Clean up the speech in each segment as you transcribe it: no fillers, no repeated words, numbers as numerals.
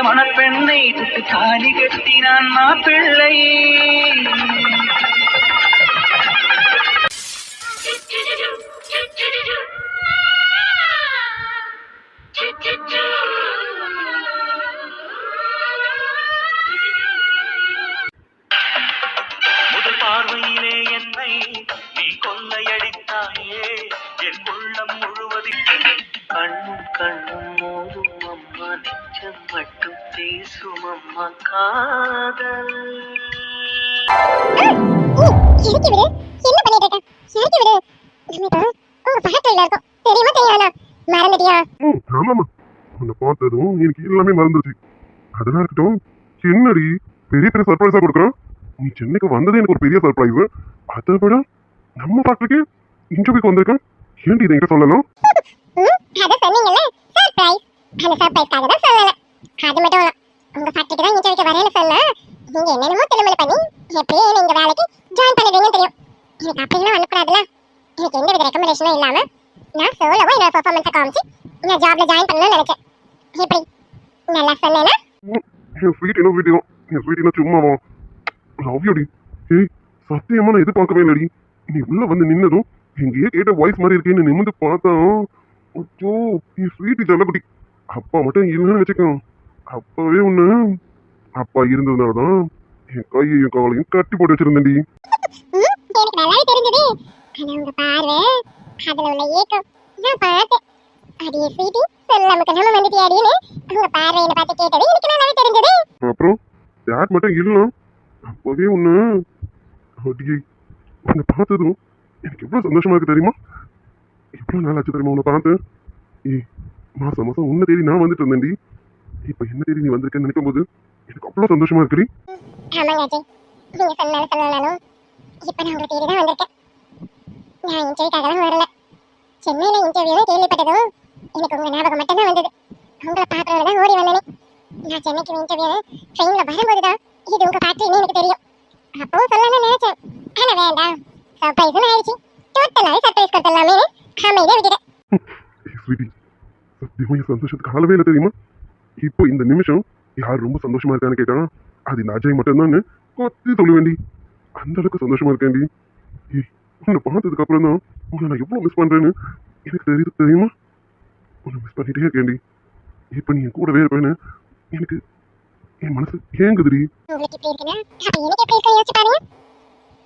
மணப்பெண்ணை தொட்டு தாலி கட்டினான் மாப்பிள்ளை. முதல் பார்வையிலே என்னை நீ கொள்ளையடித்தாயே, என் உள்ளம் முழுவதும் கண்ணும் கண்ணும் மோதும் அம்மா, நெஞ்சம் மட்டும் பேசும் அம்மா காதல். பார்த்ததும் எனக்கு எல்லாமே மறந்துருச்சு. அதெல்லாம் இருக்கட்டும், என்னடி பெரிய பெரிய சர்ப்ரைஸா கொடுக்குறான். நீ சென்னைக்கு வந்ததே எனக்கு ஒரு பெரிய சர்ப்ரைஸ். அதை விட நம்ம ஃபேக்டரிக்கு இன்டர்வியூக்கு வந்திருக்கேன். ஏன்டி இதை என்கிட்ட சொல்லலாம்? சும்மாவா? லவ் யூடி. ஏய், சத்தியமா நான் எதிர்பார்க்கவே இல்லடி. நீ உள்ள வந்து நின்னதும் எங்கேயே கேட்ட வாய்ஸ் மாதிரி இருக்கேன்னு நிமிந்து பார்த்தா, அச்சோ நீ ஸ்வீட்டி செல்லக்குட்டி. அப்பா மட்டும் இல்லைன்னு வச்சுக்கோ, அப்பவே ஒண்ணு அப்பா இருந்ததுனாலதான் என் கையையும் காலையும் கட்டி போட்டு வச்சிருந்தேன்டி. அப்புறம் யார் மட்டும் இல்ல, அப்பவே ஒண்ணு உன்னை பார்த்ததும் எனக்கு எவ்வளவு சந்தோஷமா இருக்கு தெரியுமா? எவ்வளவு நாள் ஆச்சு தெரியுமா உன்னை பார்த்து? மாசம் மாசம் உன்னை தேடி நான் வந்துட்டு இருந்தேன்டி. இப்ப என்ன தேடி நீ வந்திருக்கேன்னு நினைக்கும் போது எனக்கு அவ்வளவு சந்தோஷமா இருக்குடி. சென்னையில இன்டர்வியூ கேள்விப்பட்டதும் எனக்கு உங்க ஞாபகம் மட்டும் தான் வந்தது. உங்களை பாக்குறதுதான் ஓடி வந்தேனே. நான் சென்னைக்கு இன்டர்வியூ ட்ரெயின்ல வரும்போதுதான் இது உங்க ஃபேக்டரின்னு எனக்கு தெரியும். அப்போ சொல்லணும்னு நினைச்சேன், ஆனா வேண்டாம், சர்ப்ரைஸ் ஆயிடுச்சு. டோட்டலாவே சர்ப்ரைஸ் கொடுத்தலாமே அமைதியா விட்டுட்டேன். சந்தோஷத்துக்கு அளவே இல்லை தெரியுமா? இப்போ இந்த நிமிஷம் யார் ரொம்ப சந்தோஷமா இருக்கான்னு கேட்டா அது இந்த அஜய் மட்டும் தான் கொத்தி சொல்ல வேண்டி. அந்த அளவுக்கு சந்தோஷமா இருக்கேன்டி. உன்னை பார்த்ததுக்கு அப்புறம் தான் உன்னை நான் எவ்வளவு மிஸ் பண்றேன்னு எனக்கு தெரியுமா? உன்னை மிஸ் பண்ணிட்டே இருக்கேன்டி. இப்ப நீ என் கூடவே இருப்பேன்னு எனக்கு என் மனசு ஏங்குதுடி. உங்களுக்கு எப்படி இருக்குன்னா அப்ப எனக்கு எப்படி இருக்கு யோசிச்சு பாருங்க.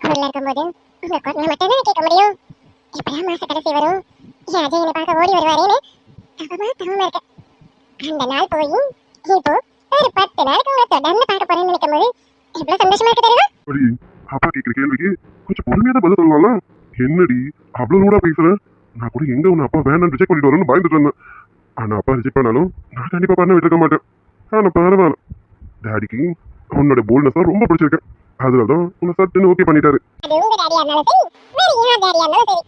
ஊர்ல இருக்கும்போது உங்க குரலை மட்டும் தான் கேட்க முடியும். எப்பதான் மாச கடைசி வரும், என் அஜய் என்னை பார்க்க ஓடி வருவாரேன்னு தவமா இருக்கேன். அந்த நாள் போய் இப்போ ஒரு 10 நாளுக்கு உங்களை தொடர்ந்து பார்க்க போறேன்னு நினைக்கும் போது எவ்வளவு சந்தோஷமா இருக்கு தெரியுமா? அப்பா கேட்கிற கேள்விக்கு கொஞ்சம் பொறுமையா தான் பதில் சொல்லலாம். என்னடி அவ்வளவு கூட பேசுறேன்? நான் கூட எங்க உன்னை அப்பா வேண்டாம் ரிஜெக்ட் பண்ணிட்டு வரேன்னு பயந்துட்டு இருந்தேன். ஆனா அப்பா ரிஜெக்ட் பண்ணாலும் நான் கண்டிப்பா பண்ண விட்டுருக்க மாட்டேன். ஆனா பரவாயில்ல, டாடிக்கு உன்னோட போல்ட்னஸ் ரொம்ப பிடிச்சிருக்கேன். அதனாலதான் உன்னை சட்டுன்னு ஓகே பண்ணிட்டாரு. அது உங்க டாடியா இருந்தாலும் சரி, வேற யார் டாடியா இருந்தாலும் சரி,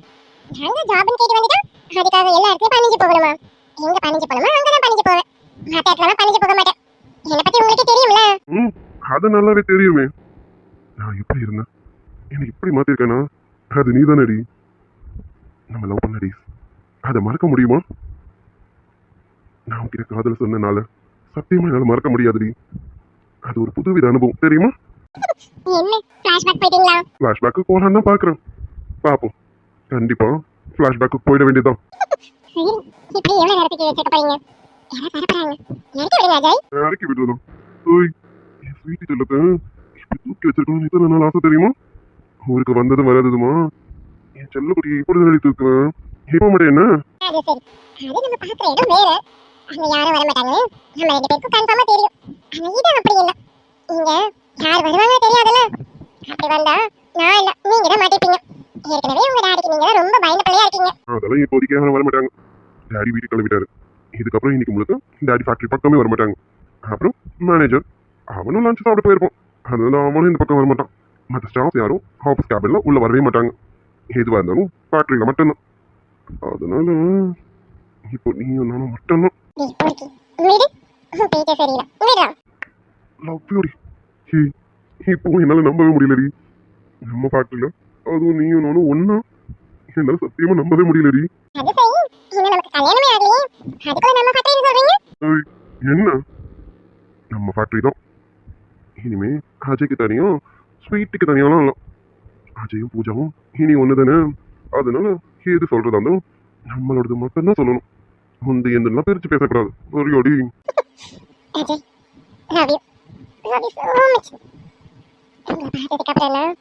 நாங்க ஜாப்னு கேட்டு வந்துட்டோம். அதுக்காக எல்லா இடத்துலயும் பணிஞ்சு போகணுமா? எங்க பணிஞ்சு போகணுமா அங்கதான் பணிஞ்சு போவேன். மற்ற இடத்துல பணிஞ்சு போக மாட்டேன். என்னை பத்தி உங்களுக்கு தெரியும்ல? அது நல்லாவே தெரியுமே. நான் எப்படி இருந்தேன், எனக்கு இப்படி மாத்திருக்கேனா அது நீ தானடி. நம்ம லவ் பண்ண டேஸ் அதை மறக்க முடியுமா? நான் உன்கிட்ட காதல் சொன்னனால சத்தியமா என்னால மறக்க முடியாதுடி. அது ஒரு புதுவித அனுபவம் தெரியுமா? என்ன ஃபிளாஷ்பேக் போயிட்டீங்களா? ஃபிளாஷ்பேக்கு போகலான்னு தான் பாக்குறேன். பாப்போம், கண்டிப்பா ஃபிளாஷ்பேக்கு போயிட வேண்டியதான். சரி, இப்படி எவ்வளவு நேரத்துக்கு வச்சிருக்க போறீங்க? யாரை பரப்பறாங்க? எனக்கு விடுங்க அஜய். யாருக்கு விடுறதும்? ஓய், என் ஸ்வீட்டி செல்லத்தை இப்படி தூக்கி வச்சிருக்கணும்னு இத்தனை நாள் ஆசை தெரியுமா? ஊருக்கு வந்ததும் வராததுமா என் செல்லக்குடி இப்படி நடி தூக்குவேன். இப்ப மாட்டேன் என்ன? அது சரி, அது நம்ம பாக்குற இடம் வேற. அங்க யாரும் வர மாட்டாங்க, நம்ம 2 பேருக்கும் கன்ஃபார்மா தெரியும். ஆனா இது அப்படி இல்ல. இங்க யார் வருவாங்க தெரியாதுல்ல. அப்படி வந்தா நான் இல்ல நீங்க தான் மாட்டிப்பீங்க. ஏற்கனவே உங்க டாடிக்கு நீங்க ரொம்ப பயந்த பிள்ளையா இருக்கீங்க. அதெல்லாம் இப்போதைக்கு யாரும் வர மாட்டாங்க. டாடி வீட்டுக்கு கிளம்பிட்டாரு. இதுக்கப்புறம் இன்னைக்கு முழுக்க டாடி ஃபேக்டரி பக்கமே வர மாட்டாங்க. அப்புறம் மேனேஜர் அவனும் லஞ்ச் சாப்பிட போயிருப்போம். அதனால அவனும் இந்த பக்கம் வர மாட்டான். மற்ற ஸ்டாஃப் யாரும் ஆஃபீஸ் கேபின்ல உள்ள வரவே மாட்டாங்க. எதுவாக இருந்தாலும் ஃபேக்டரியில மட்டும்தான். அதனால இப்போ நீயும் நானும் மட்டும்தான். லவ் யூடி. இப்போ என்னால நம்பவே முடியலடி. நம்ம ஃபேக்டரியில அதுவும் நீயும் நானும் ஒன்னா என்னால சத்தியமா நம்பவே முடியலடி. என்ன நம்ம ஃபேக்ட்ரி தான். இனிமே அஜய்க்கு தனியும் ஸ்வீட்டுக்கு தனியாலாம் இல்லை. அஜயும் பூஜாவும் இனி ஒன்று தானே. அதனால எது சொல்றதா இருந்தாலும் நம்மளோடது மட்டும்தான் சொல்லணும். முந்தைய எந்தெல்லாம் பிரிச்சு பேசக்கூடாது. ஒரே Ajay, love you. Love you so much. உங்களை பார்த்ததுக்கு அப்புறம் எல்லாம்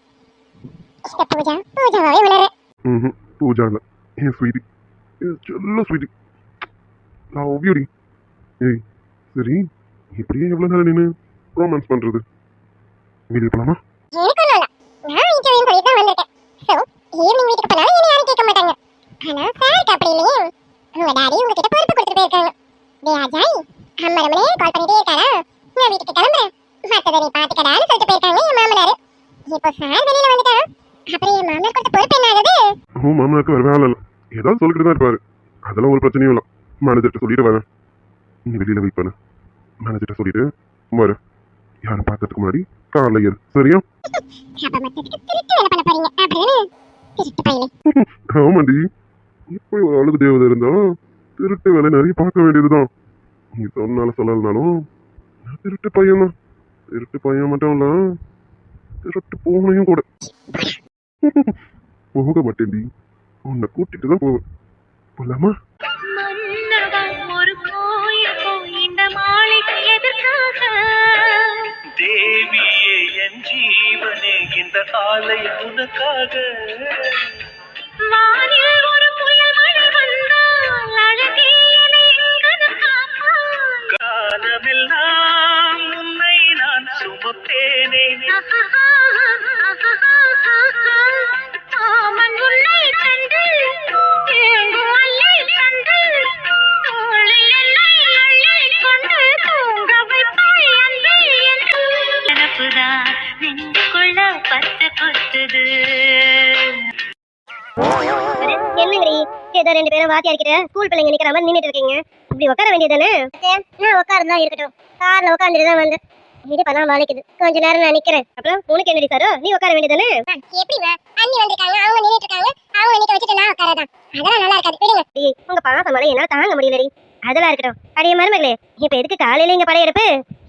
இந்த பூஜாவாவே உணர்றேன். பூஜா இல்லை, என் ஸ்வீட்டி, என் செல்ல ஸ்வீட்டி, லவ் யூடி. ஏய் சரி, இப்படியே எவ்வளோ நேரம் நின்று ரொமான்ஸ் பண்ணுறது? வெளியே போகலாமா? எனக்கு ஒன்றும் இல்லை, நான் இன்டர்வியூ சொல்லிட்டு தான் வந்திருக்கேன். ஸோ ஈவினிங் வீட்டுக்கு போனாலும் என்ன யாரும் கேட்க மாட்டாங்க. ஆனால் சாருக்கு அப்படி இல்லையே. உங்கள் டாடி உங்ககிட்ட பொறுப்பு கொடுத்துட்டு போயிருக்காங்க. டே அஜய், அம்மா ரமணே கால் பண்ணிட்டே இருக்காரா, நான் வீட்டுக்கு கிளம்புறேன், மற்றதை நீ பார்த்துக்கடான்னு சொல்லிட்டு போயிருக்காங்க என் மாமனார். இப்போ சார் வெளியில் வந்துட்டான், அப்புறம் என் மாமனார் கொடுத்த பொறுப்பு என்ன ஆகுது? மாமனாருக்கு வேற வேலை இல்லை, ஏதாவது சொல்லிட்டு தான் இருப்பாரு. அதெல்லாம் ஒரு பிரச்சனையும் இல்லை. மேனேஜர்கிட்ட சொல்லிட்டு வரேன், நீ வெளியில் வெயிட் பண்ணு. மேனேஜர்கிட்ட சொல்லிட்டு வர, யாரும் பார்க்கறதுக்கு முன்னாடி காலைல ஏறு, சரியா? அப்ப மத்ததுக்கு திருட்டு வேலை பண்ண போறீங்க அப்படிதானே? திருட்டு பையலே. ஆமாண்டி, இப்படி ஒரு ஆளுக்கு தேவதை இருந்தா திருட்டு வேலை நிறைய பார்க்க வேண்டியதுதான். நீ சொன்னாலும் சொல்லலனாலும் நான் திருட்டு பையன் தான். திருட்டு பையன் மட்டும் இல்ல, திருட்டு பூனையும் கூட. போக மாட்டேன்டி, உன்னை கூட்டிட்டு தான் போவேன். போலாமா? ஒரு கோயில் இந்த மாளிகை எதற்காக? தேவியே என் ஜீவனே, இந்த ஆலயம் உனக்காக. வானில் ஒரு புயல் மழை வந்தால் அழகே என்னை எங்கன காப்பாய். காலமெல்லாம் உன்னை நான் சுமப்பேனே. ஆமன் உன்னை கண்டு ஏங்கும் அல்லை கண்டு தோளில் என்னை அள்ளிக் கொண்டு தூங்க வைப்பாய் அன்பே என்று. நினப்புதான் நெஞ்சுக்குள்ள பத்து கொத்துது. என்னங்கடி ஏதோ ரெண்டு பேரும் வாத்தியார்கிட்ட ஸ்கூல் பிள்ளைங்க நிக்கிற மாதிரி நின்னுட்டு இருக்கீங்க, இப்படி உட்கார வேண்டியதானே? நான் உட்கார்ந்து தான் இருக்கட்டும், கார்ல உட்காந்துட்டு தான் வந்தேன். இடுப்பெல்லாம் வலிக்குது, கொஞ்ச நேரம் நான் நிக்கிறேன். அப்புறம் உனக்கு என்னடி சாரோ, நீ உட்கார வேண்டியதானே? எப்படிமா அண்ணி வந்திருக்காங்க, அவங்க நின்னுட்டு இருக்காங்க, அவங்க நிக்க வச்சுட்டு நான் உட்காரதான்? அதெல்லாம் நல்லா இருக்காது, விடுங்க. உங்க பாசம் மலை என்னால தாங்க முடியலடி. அதெல்லாம் இருக்கட்டும். அடியே மருமகளே, இப்ப எதுக்கு காலையில இங்க படையெடுப்பு?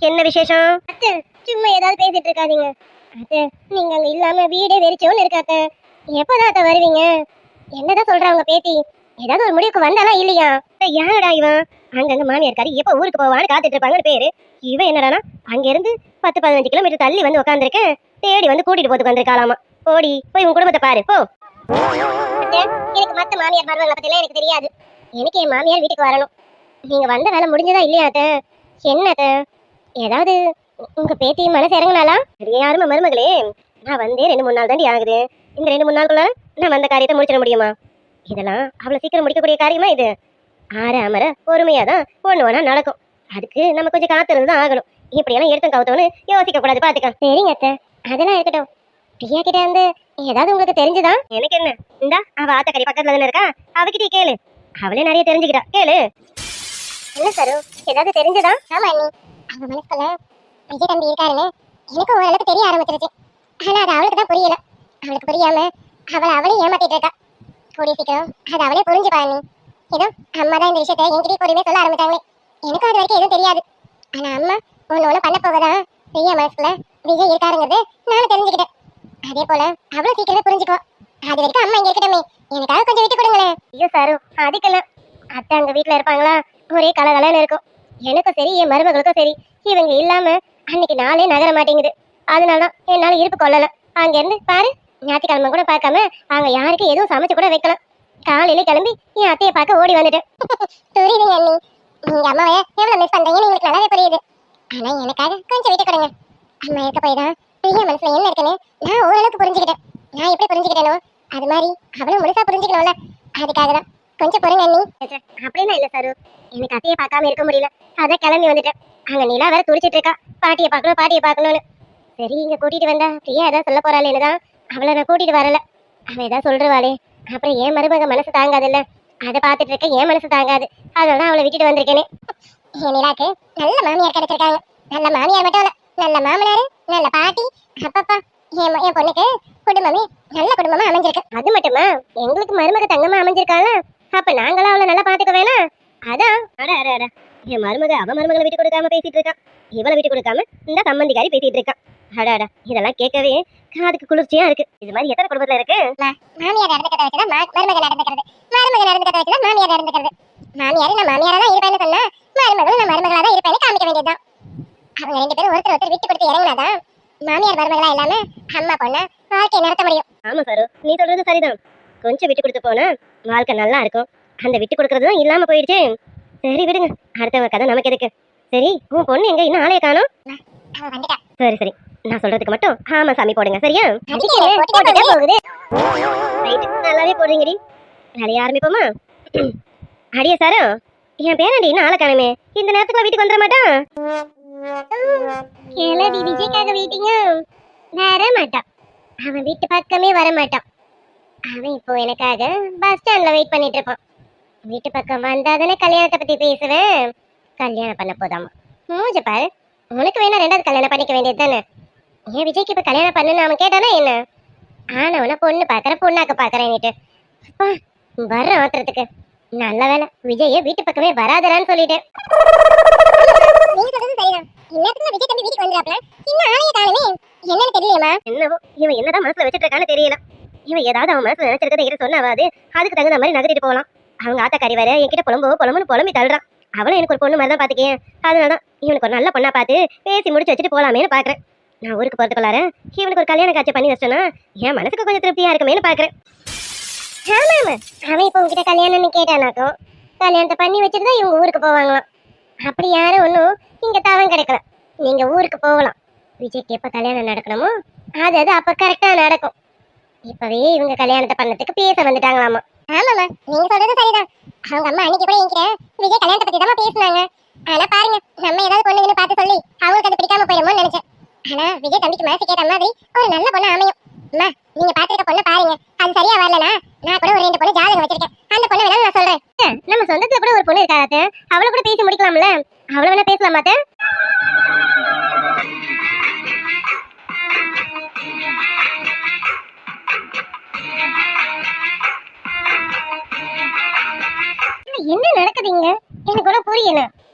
என்ன விசேஷம்? அத்தை சும்மா ஏதாவது பேசிட்டு இருக்காதீங்க. அத்தை நீங்க அங்க இல்லாம வீடே வெறிச்சோன்னு இருக்காத்த. எப்பதான் அத்தை வருவீங்க? என்னதான் சொல்றாங்க பேத்தி? ஏதாவது ஒரு முடிவுக்கு வந்தாலும் இல்லையா? யாருடா இவன்? அங்கங்க மாமியார்காரி எப்ப ஊருக்கு போவான்னு காத்துட்டு இருப்பாங்கன்னு பேரு. இவன் என்னடானா அங்க இருந்து 10-15 கிலோமீட்டர் தள்ளி வந்து உட்காந்துருக்கேன், தேடி வந்து கூட்டிட்டு போதுக்கு வந்திருக்காளாமா. போடி போய் உன் குடும்பத்தை பாரு போ. எனக்கு மத்த மாமியார் மருமகளை பத்தி எல்லாம் எனக்கு தெரியாது. எனக்கு என் மாமியார் வீட்டுக்கு வரணும். நீங்க வந்த வேலை முடிஞ்சதா இல்லையா அத்தை? என்னத்த ஏதாவது உங்க பேத்தி மனசு இறங்கினாலா? யாருமே மருமகளே, நான் வந்தே 2-3 நாள் தாண்டி ஆகுது. இந்த 2-3 நாளுக்குள்ள நான் வந்த காரியத்தை முடிச்சிட முடியுமா? இதெல்லாம் அவ்வளவு சீக்கிரம் முடிக்கக்கூடிய காரியமா இது? ஆற அமர பொறுமையா தான் ஒண்ணு ஒண்ணா நடக்கும். அதுக்கு நம்ம கொஞ்சம் காத்திருந்து தான் ஆகணும். இப்படியெல்லாம் எடுத்து கவுத்தோன்னு யோசிக்க கூடாது, பாத்துக்க. சரிங்க அத்தை, அதெல்லாம் இருக்கட்டும். பிரியா கிட்ட வந்து ஏதாவது உங்களுக்கு தெரிஞ்சுதா? எனக்கு என்ன, இந்தா அவ ஆத்தக்கறி பக்கத்துல தானே இருக்கா, அவகிட்ட கேளு, அவளே நிறைய தெரிஞ்சுக்கிட்டா, கேளு. என்ன சார் ஏதாவது தெரிஞ்சதா? ஆமா அண்ணி, அவ மனசுக்குள்ள விஜய் தம்பி இருக்காருன்னு எனக்கு ஓரளவுக்கு தெரிய ஆரம்பிச்சிருச்சு. ஆனா அது அவளுக்கு தான் புரியல. அவளுக்கு புரியாம அவளே ஏமாத்திட்டு இருக்கா. கூடிய சீக்கிரம் அது அவளே புரிஞ்சுப்பா அண்ணி. ஏதோ அம்மா தான் இந்த விஷயத்த என்கிட்ட பொறுமையா சொல்ல ஆரம்பிச்சாங்களே. எனக்கும் அது வரைக்கும் எதுவும் தெரியாது. ஆனா அம்மா ஒண்ணு பண்ண போகதான் பிரியா மனசுக்குள்ள விஜய் இருக்காருங்கிறது நானும் தெரிஞ்சுக்கிட்டேன். அதே போல அவ்வளவு சீக்கிரமே புரிஞ்சுக்குவோம். அது வரைக்கும் அம்மா இங்க இருக்கட்டுமே, எனக்காக கொஞ்சம் விட்டு கொடுங்களேன். ஐயோ சாரு, அதுக்கெல்லாம் அத்தை அங்க வீட்டுல இருப்பாங்களா, ஒரே கலகலன்னு இருக்கும். எனக்கும் சரி என் மருமகளுக்கும் சரி இவங்க இல்லாம அன்னைக்கு நாளே நகர மாட்டேங்குது. அதனாலதான் என்னால இருப்பு கொள்ளல. அங்க இருந்து பாரு, ஞாயிற்றுக்கிழமை கூட பார்க்காம அங்க யாருக்கு எதுவும் சமைச்சு கூட வைக்கலாம். காலையில கிளம்பி என் அத்தையை பார்க்க ஓடி வந்துட்டேன். புரியுதுங்க அண்ணி, நீங்க அம்மாவை எவ்வளவு மிஸ் பண்றீங்கன்னு உங்களுக்கு நல்லாவே புரியுது. ஆனா எனக்காக கொஞ்சம் விட்டு கொடுங்க. அம்மா இருக்க போய் தான் பிரியா மனசுல என்ன இருக்குன்னு நான் ஓரளவுக்கு புரிஞ்சுக்கிட்டேன். நான் எப்படி புரிஞ்சுக்கிட்டேனோ அது மாதிரி அவளும் முழுசா புரிஞ்சுக்கணும்ல, அதுக்காக தான் கொஞ்சம் பொறுங்க அண்ணி. அப்படின்னா இல்ல சாரு, எனக்கு அத்தையை பார்க்காம இருக்க முடியல, அதான் கிளம்பி வந்துட்டேன். அங்க நிலா வேற துடிச்சிட்டு இருக்கா, பாட்டியை பார்க்கணும்னு. சரி இங்க கூட்டிட்டு வந்தா பிரியா ஏதாவது சொல்ல போறாளேன்னு தான் அவளை நான் கூட்டிட்டு வரல. அவ ஏதாவது சொல்றவாளே, அப்புறம் என் மருமக மனசு தாங்காதுல்ல, அதை பார்த்துட்டு இருக்க என் மனசு தாங்காது. அதனால அவளை விட்டுட்டு வந்திருக்கேனே. என் நிலாக்கு நல்ல மாமியார் கிடைச்சிருக்காங்க. நல்ல மாமியார் மட்டும் இல்ல, நல்ல மாமனாரு, நல்ல பாட்டி, அப்பப்பா என் பொண்ணுக்கு குடும்பமே நல்ல குடும்பமா அமைஞ்சிருக்கு. அது மட்டுமா எங்களுக்கு மருமக தங்கமா அமைஞ்சிருக்காங்க. அப்ப நாங்களும் அவளை நல்லா பாத்துக்க வேணாம்? அதான் அட அட அட என் மருமக அவ மருமகளை விட்டு கொடுக்காம பேசிட்டு இருக்கான், இவளை விட்டு கொடுக்காம இந்த சம்பந்திக்காரி பேசிட்டு இருக்கான். அடாடா இதெல்லாம் கேட்கவே காதுக்கு குளிர்ச்சியா இருக்கு. இது மாதிரி எத்தனை குடும்பத்துல இருக்கு? மாமியார் நடந்துக்கிறத வச்சுதான் மருமக நடந்துக்கிறது, மருமக நடந்துக்கிறத வச்சுதான் மாமியார் நடந்துக்கிறது. மாமியார் நான் மாமியாரா தான் இருப்பேன்னு சொன்னா மருமகளும் நான் மருமகளா தான் இருப்பேன்னு காமிக்க வேண்டியதுதான். அவங்க ரெண்டு பேரும் ஒருத்தர் ஒருத்தர் விட்டு கொடுத்து இறங்கினாதான் மாமியார் மருமகளா இல்லாம அம்மா பொண்ணா வாழ்க்கையை நடத்த முடியும். ஆமா சாரு, நீ சொல்றது சரிதான். கொஞ்சம் விட்டு கொடுத்து போனா வாழ்க்கை நல்லா இருக்கும். அந்த விட்டு கொடுக்கறதுதான் இல்லாம போயிடுச்சு. சரி விடுங்க, அடுத்தவங்க கதை நமக்கு எதுக்கு. சரி உன் பொண்ணு எங்க இன்னும் ஆளைய காணோம்? அவன் வந்துட்டா. சரி சரி, நான் சொல்றதுக்கு மட்டும் ஆமா சாமி போடுங்க சரியா? போட்டுட்டே போகுது. ரைட், நல்லாவே போடுறீங்கடி. வேலைய ஆரம்பிப்போமா? அடியே சாரு, என் பேரண்டி இன்னும் ஆளை காணுமே, இந்த நேரத்துக்கு வீட்டுக்கு வந்துட மாட்டான்? கிளவி விஜய்க்காக வெயிட்டிங்க. வர மாட்டான், அவன் வீட்டு பக்கமே வர மாட்டான். அவன் இப்போ எனக்காக பஸ் ஸ்டாண்ட்ல வெயிட் பண்ணிட்டு இருப்பான். வீட்டு பக்கம் வந்தாதானே கல்யாணத்தை பத்தி பேசுவேன். கல்யாணம் பண்ண போதாமா? மூஞ்ச பாரு, உனக்கு வேணா ரெண்டாவது கல்யாணம் பண்ணிக்க வேண்டியது தானே. ஏன் விஜய்க்கு இப்ப கல்யாணம் பண்ணுன்னு அவன் கேட்டானா என்ன? ஆனவன பொண்ணு பாக்குற பொண்ணாக்க பாக்குறேன்னுட்டு வர்ற ஆத்திரத்துக்கு நல்ல வேலை விஜய வீட்டு பக்கமே வராதரான்னு சொல்லிட்டேன். என்னன்னு தெரியலையம்மா. என்னவோ இவன் என்னதான் மனசுல வச்சிட்டு இருக்கான்னு தெரியல. இவன் ஏதாவது அவன் மனசுல நினைச்சிருக்கதை என்கிட்ட சொன்னாவது அதுக்கு தகுந்த மாதிரி நகர்த்திட்டு போகலாம். அவங்க ஆத்தாக்காரி வேற என்கிட்ட புலம்புன்னு புலம்பி தள்ளுறான். அவளும் எனக்கு ஒரு பொண்ணு மாதிரி தான் பாத்துக்கேன். அதனாலதான் இவனுக்கு ஒரு நல்ல பொண்ணா பார்த்து பேசி முடிச்சு வச்சுட்டு போலாமேன்னு பாக்குறேன். நான் ஊருக்கு போறதுக்குள்ளார இவனுக்கு ஒரு கல்யாண காட்சி பண்ணி வச்சோன்னா என் மனசுக்கு கொஞ்சம் திருப்தியா இருக்குமேன்னு பாக்குறேன். ஆமாமா, அவன் இப்போ உங்ககிட்ட கல்யாணம்னு கேட்டானாக்கும் கல்யாணத்தை பண்ணி வச்சிருந்தா இவங்க ஊருக்கு போவாங்களாம். அப்படி யாரும் ஒன்றும் இங்க தவம் கிடைக்கல. நீங்க ஊருக்கு போகலாம். விஜய்க்கு எப்ப கல்யாணம் நடக்கணுமோ அது அப்ப கரெக்டா நடக்கும். இப்பவே இவங்க கல்யாணத்தை பண்ணதுக்கு பேச வந்துட்டாங்களாமா. ஆமாமா, நீங்க சொல்றது சரிதான். அவங்க அம்மா அன்னைக்கு கூட என்கிட்ட விஜய் கல்யாணத்தை பத்தி தான் பேசினாங்க. ஆனா பாருங்க, நம்ம ஏதாவது பொண்ணுன்னு பார்த்து சொல்லி அவங்களுக்கு அது பிடிக்காம போயிடுமோன்னு நினைச்சேன். ஆனா விஜய் தம்பிக்கு மனசு கேட்ட மாதிரி ஒரு நல்ல பொண்ணு அமையும். அம்மா, நீங்க பாத்துருக்க பொண்ணு பாருங்க, அது சரியா வரலனா நான் கூட ஒரு 2 பொண்ணு ஜாதகம் வச்சிருக்கேன். அந்த பொண்ணு வேணாலும் நான் சொல்றேன். நம்ம சொந்தத்துல கூட ஒரு பொண்ணு இருக்காத, அவளை கூட பேசி முடிக்கலாம்ல. அவளை வேணா பேசலாமாத்த? என்ன நடக்குதுங்க எனக்கு கூட புரியல.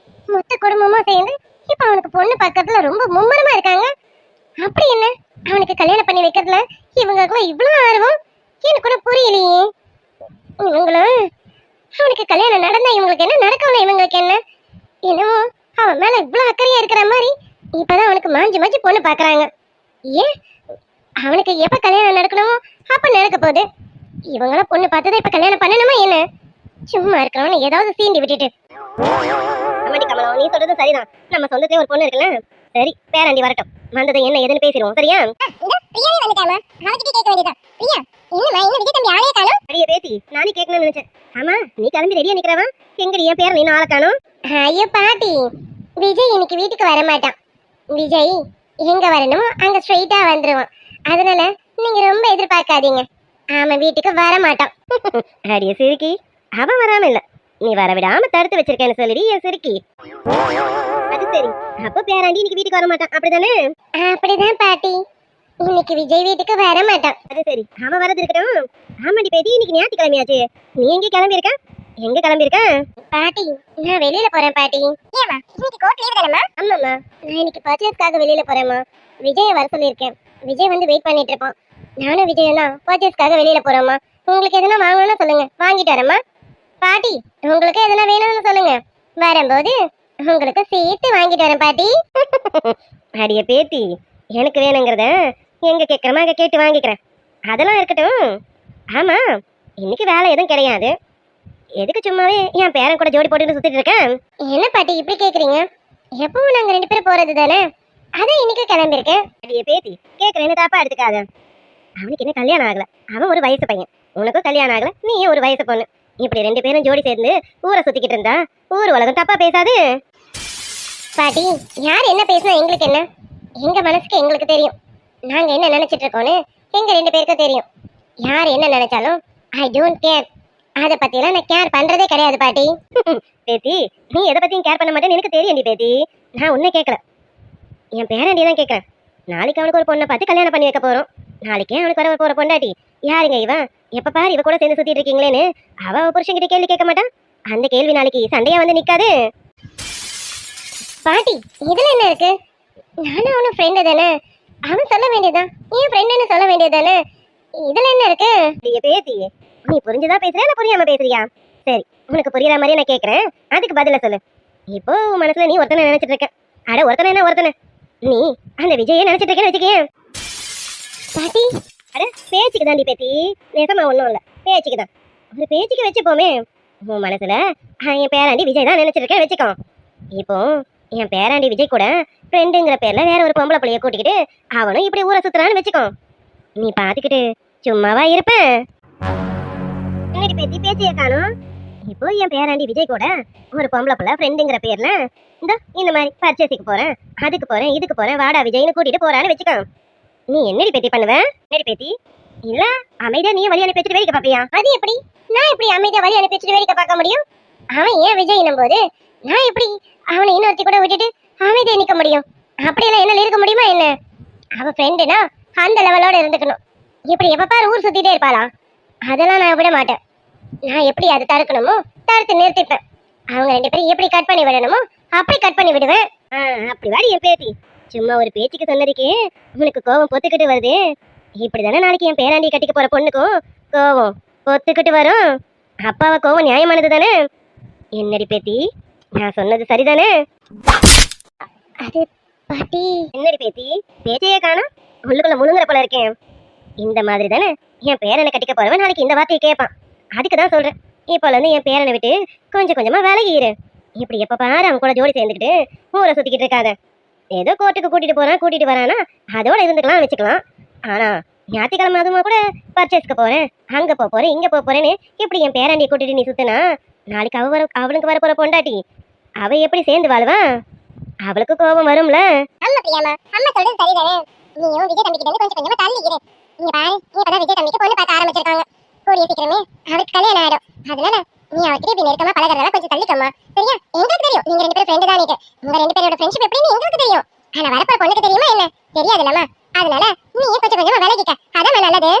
மொத்த குடும்பமா சேர்ந்து இப்ப அவனுக்கு பொண்ணு பக்கத்துல ரொம்ப மும்மரமா இருக்காங்க. அப்படி என்ன அவனுக்கு கல்யாணம் பண்ணி வைக்கிறதுல இவங்களுக்குள்ள இவ்வளவு ஆர்வம் எனக்கு கூட புரியலையே. இவங்களும் அவனுக்கு கல்யாணம் நடந்தா இவங்களுக்கு என்ன நடக்கல, இவங்களுக்கு என்ன என்னமோ அவன் மேல இவ்வளவு அக்கறையா இருக்கிற மாதிரி இப்பதான் அவனுக்கு மாஞ்சி பொண்ணு பாக்குறாங்க. ஏன் அவனுக்கு எப்ப கல்யாணம் நடக்கணுமோ அப்ப நடக்க போகுது. இவங்களாம் பொண்ணு பார்த்ததை இப்ப கல்யாணம் பண்ணணுமா என்ன? சும்மா இருக்கிறவன ஏதாவது சீண்டி விட்டுட்டு. அம்மாடி கமலம், நீ சொல்றது சரிதான். நம்ம சொந்தத்திலே ஒரு பொண்ணு இருக்குல்ல. சரி, பேராண்டி வரட்டும், வந்ததை என்ன ஏதுன்னு பேசிடுவோம் சரியா? அடியே பேத்தி, நானே கேட்கணும்னு நினைச்சேன். ஆமா, நீ கிளம்பி ரெடியா நிக்கிறவா? எங்கடி என் பேர் நீ ஆளை காணோம்? ஐயோ பாட்டி, விஜய் இன்னைக்கு வீட்டுக்கு வர மாட்டான். விஜய் எங்க வரணுமோ அங்க ஸ்ட்ரெயிட்டா வந்துருவான். அதனால நீங்க ரொம்ப எதிர்பார்க்காதீங்க, அவன் வீட்டுக்கு வர மாட்டான். அடியே சிரிக்கி, அவன் வராம இல்ல, நீ வர விடாம தடுத்து வச்சிருக்கேன்னு சொல்லிடி என் சிரிக்கி. அது சரி, அப்ப பேராண்டி இன்னைக்கு வீட்டுக்கு வர மாட்டான் அப்படிதானே? அப்படிதான் பாட்டி, இன்னைக்கு விஜய் வீட்டுக்கு வர மாட்டான். அது சரி, அவன் வரது இருக்கட்டும். ஆமாடி பேத்தி, இன்னைக்கு ஞாயிற்றுக்கிழமையாச்சு, நீ எங்க கிளம்பி இருக்க? எங்க கிளம்பி இருக்க? பாட்டி, நான் வெளியில போறேன் பாட்டி. ஏமா இன்னைக்கு கோர்ட் லீவ் தானமா? ஆமாம்மா, நான் இன்னைக்கு பர்ச்சேஸ்க்காக வெளியில போறேம்மா. விஜய் வர சொல்லியிருக்கேன். விஜய் வந்து வெயிட் பண்ணிட்டு இருப்பான். நானும் விஜய் தான் பர்ச்சேஸ்க்காக வெளியில போறோம்மா. உங்களுக்கு எதனா வாங்கணும்னா சொல்லுங்க, வாங்கிட்டு வரேம்மா. பாட்டி, உங்களுக்கு எதனா வேணும்னு சொல்லுங்க, வரும்போது உங்களுக்கு சேர்த்து வாங்கிட்டு வரேன் பாட்டி. அடிய பேத்தி, எனக்கு வேணுங்கிறத எங்க கேட்கறமா அங்க கேட்டு வாங்கிக்கிறேன். அதெல்லாம் இருக்கட்டும். ஆமா, இன்னைக்கு வேலை எதுவும் கிடையாது, எதுக்கு சும்மாவே என் பேரன் கூட ஜோடி போட்டுட்டு சுத்திட்டு இருக்கேன்? என்ன பாட்டி இப்படி கேக்குறீங்க? எப்பவும் நாங்க 2 பேரும் போறது தானே, அதான் இன்னைக்கு கிளம்பிருக்கேன். அடிய பேத்தி, கேட்கறேன்னு தப்பா எடுத்துக்காத. அவனுக்கு என்ன கல்யாணம் ஆகல, அவன் ஒரு வயசு பையன். உனக்கும் கல்யாணம் ஆகல, நீ ஒரு வயசு பொண்ணு. இப்படி 2 பேரும் ஜோடி சேர்ந்து ஊரை சுத்திக்கிட்டு இருந்தா ஊர் உலகம் தப்பா பேசாது. பாட்டி, யார் என்ன பேசினா எங்களுக்கு என்ன? எங்க மனசுக்கு எங்களுக்கு தெரியும். நாங்க என்ன நினைச்சிட்டு இருக்கோம்னு எங்க 2 பேருக்கும் தெரியும். யார் என்ன நினைச்சாலும் ஐ டோன்ட் கேர். அதை பத்திலாம் நான் கேர் பண்றதே கிடையாது பாட்டி. பேத்தி, நீ எதை பத்தியும் கேர் பண்ண மாட்டேன்னு எனக்கு தெரியும் பேத்தி. நான் உன்னை கேட்கல, என் பேரண்டி தான் கேட்கறேன். நாளைக்கு அவனுக்கு ஒரு பொண்ணை பார்த்து கல்யாணம் பண்ணி வைக்க போறோம். நாளைக்கே அவனுக்கு வர போற பொண்டாட்டி யாருங்க இவன், எப்ப பாரு இவ கூட சேர்ந்து சுத்திட்டு இருக்கீங்களேன்னு அவ புருஷன்கிட்ட கேள்வி கேட்க மாட்டான். அந்த கேள்வி நாளைக்கு சண்டையா வந்து நிக்காது. பாட்டி இதுல என்ன இருக்கு? நானும் அவனும் ஃப்ரெண்டு தானே, அவன் சொல்ல வேண்டியதுதான், என் ஃப்ரெண்டுன்னு சொல்ல வேண்டியதுதானே. இதுல என்ன இருக்கு? பேத்தி நீ புரிஞ்சுதான் பேசுறியா இல்ல புரியாம பேசுறியா? சரி, உனக்கு புரியுற மாதிரி நான் கேக்குறேன், அதுக்கு பதில சொல்லு. இப்போ உன் மனசுல நீ ஒருத்தனை நினைச்சிட்டு இருக்க. அட ஒருத்தனை என்ன ஒருத்தனை, நீ அந்த விஜயை நினைச்சிட்டு இருக்கேன்னு வச்சுக்கேன். பாட்டி அட பேச்சுக்கு தாண்டி பேத்தி, நேசமா ஒண்ணும் இல்ல, பேச்சுக்கு தான். ஒரு பேச்சுக்கு வச்சுப்போமே. உன் மனசுல என் பேராண்டி விஜய் தான் நினைச்சிருக்கேன் வச்சுக்கோ. இப்போ என் பேராண்டி விஜய் கூட ஃப்ரெண்டுங்கிற பேர்ல வேற ஒரு பொம்பளை பிள்ளைய கூட்டிக்கிட்டு அவனும் இப்படி ஊரை சுத்துறான்னு வச்சுக்கோ. நீ பாத்துக்கிட்டு சும்மாவா இருப்ப? என்னடி பேத்தி பேச்சிய காணும்? இப்போ என் பேராண்டி விஜய் கூட ஒரு பொம்பளை பிள்ளை ஃப்ரெண்டுங்கிற பேர்ல இந்த மாதிரி பர்ச்சேஸுக்கு போறேன், அதுக்கு போறேன், இதுக்கு போறேன், வாடா விஜய்னு கூட்டிட்டு போறான்னு வச்சுக்கோ. நீ என்னடி பேத்தி பண்ணுவ? என்னடி பேத்தி? இல்ல அமைதியா நீ வழி அனுப்பி வச்சுட்டு வேடிக்கை பாப்பியா? அது எப்படி? நான் எப்படி அமைதியா வழி அனுப்பி வச்சுட்டு வேடிக்கை பார்க்க முடியும்? அவன் ஏன் விஜய் போது நான் எப்படி அவனை இன்னொருத்தி கூட விட்டுட்டு அமைதியா நிக்க முடியும்? அப்படியெல்லாம் என்னால இருக்க முடியுமா என்ன? அவ ஃப்ரெண்டுனா அந்த லெவலோட இருந்துக்கணும். இப்படி எப்ப பாரு ஊர் சுத்திட்டே இருப்பாளா? அதெல்லாம் நான் விட மாட்டேன். நான் எப்படி அதை தடுக்கணுமோ தடுத்து நிறுத்திப்பேன். அவங்க ரெண்டு பேரும் எப்படி கட் பண்ணி விடணுமோ அப்படி கட் பண்ணி விடுவேன். அப்படி வாடி என் பேத்தி. சும்மா ஒரு பேச்சுக்கு சொன்னதுக்கே உனக்கு கோவம் பொத்துக்கிட்டு வருது. இப்படிதானே நாளைக்கு என் பேராண்டி கட்டிக்க போற பொண்ணுக்கும் கோவம் பொத்துக்கிட்டு வரும். அப்பாவை கோவம் நியாயமானது தானே? என்னடி பேத்தி, நான் சொன்னது சரிதானே? அது பாட்டி. என்னடி பேத்தி பேச்சையே காணோம், உள்ளுக்குள்ள முழுங்குற போல இருக்கேன். இந்த மாதிரி தானே என் பேரனை கட்டிக்க போறவன் நாளைக்கு இந்த வார்த்தையை கேட்பான். அதுக்கு தான் சொல்றேன், இப்போல இருந்து என் பேரனை விட்டு கொஞ்சம் கொஞ்சமா விலகிரு. இப்படி எப்ப பாரு அவன் கூட ஜோடி சேர்ந்துக்கிட்டு ஊரை சுத்திக்கிட்டு இருக்காத. ஏதோ கோர்ட்டுக்கு கூட்டிட்டு வரானா அதோட இருந்துக்கலாம் வச்சுக்கலாம். ஆனா ஞாயிற்றுக்கிழமை அதுமா கூட பர்ச்சேஸ்க்கு போறேன், அங்க போறேன், இங்க போறேன்னு இப்படி என் பேராண்டியை கூட்டிட்டு நீ சுத்தினா நாளைக்கு அவளுக்கு வரப்போற பொண்டாட்டி அவ எப்படி சேர்ந்து வாழ்வான்? அவளுக்கு கோபம் வரும்ல. ஆமா பிரியாமா, அம்மா சொல்றது சரிதானே. நீயும் விஜய் தம்பிக்கிட்ட இருந்து கொஞ்சம் கொஞ்சமா தள்ளிக்கிற. நீ பாரு, நீ இப்பதான் விஜய் தம்பிக்கு பொண்ணு பார்க்க ஆரம்பிச்சிருக்காங்க. கூடிய சீக்கிரமே அவருக்கு கல்யாணம் ஆயிடும். அதனால நீ அவர்கிட்ட இப்படி நெருக்கமா பழகிறதெல்லாம் கொஞ்சம் தள்ளிக்கம்மா, சரியா? எங்களுக்கு தெரியும் நீங்க ரெண்டு பேரும் ஃப்ரெண்டு தான். உங்க ரெண்டு பேரோட ஃப்ரெண்ட்ஷிப் எப்படின்னு எங்களுக்கு தெரியும். ஆனா வரப்போற பொண்ணுக்கு தெரியுமா என்ன? தெரியாதுல்லம்மா. அதனால நீ கொஞ்சம் கொஞ்சமா விலகிக்க, அதான் நல்லது.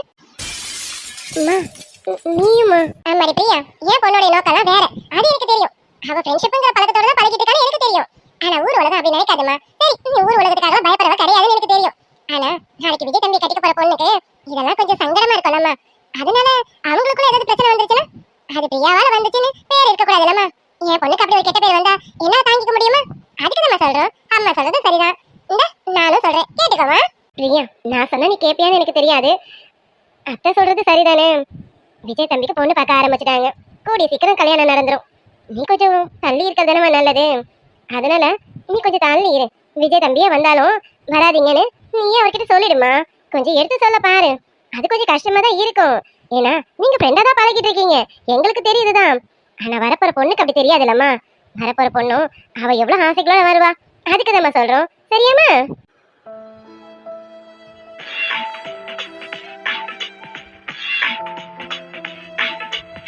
நீயுமா? ஆமாடி பிரியா, என் பொண்ணோட நோக்கம்லாம் வேற, அது எனக்கு தெரியும். அவ ஃப்ரெண்ட்ஷிப்ங்கிற பழக்கத்தோட தான் பழகிட்டு இருக்கான்னு எனக்கு தெரியும். ஆனா ஊர் உலகம் அப்படி நினைக்காதுமா. சரி, நீ ஊர் உலகத்துக்காக பயப்படவா கிடையாதுன்னு எனக்கு தெரியும். ஆனா நாளைக்கு விஜய் தம்பி கட்டிக்க போற பொண்ணுக்கு இதெல்லாம் கொஞ்சம் சங்கடமா இருக்கும்லம்மா. அதனால அவங்களுக்குள்ள ஏதாவது பிரச்சனை வந்துருச்சுன்னா அது பிரியாவால வந்துச்சுன்னு பேர் இருக்க கூடாதுல்லம்மா. என் பொண்ணுக்கு அப்படி ஒரு கெட்ட பேர் வந்தா என்னால தாங்கிக்க முடியுமா? அதுக்கு நம்ம சொல்றோம், அம்மா சொல்றது சரிதான். இந்த நானும் சொல்றேன், கேட்டுக்கோமா. பிரியா, நான் சொன்னா நீ கேப்பியான்னு எனக்கு தெரியாது. அத்தை சொல்றது சரிதானே. விஜய் தம்பிக்கு பொண்ணு பார்க்க ஆரம்பிச்சிட்டாங்க, கூடிய சீக்கிரம் கல்யாணம் நடந்துரும். நீ கொஞ்சம் தள்ளி இருக்கிறதானமா நல்லது. அதனால நீ கொஞ்சம் தள்ளி இரு. விஜய் தம்பியே வந்தாலும் வராதீங்கன்னு நீயே அவர்கிட்ட சொல்லிடுமா. கொஞ்சம் எடுத்து சொல்ல பாரு. அது கொஞ்சம் கஷ்டமா தான் இருக்கும், ஏன்னா நீங்க ஃப்ரெண்டா தான் பழகிட்டு இருக்கீங்க, எங்களுக்கு தெரியுதுதான். ஆனா வரப்போற பொண்ணுக்கு அப்படி தெரியாதுல்லம்மா. வரப்போற பொண்ணும் அவ எவ்வளவு ஆசைகளோட வருவா, அதுக்கு நம்ம சொல்றோம், சரியாமா?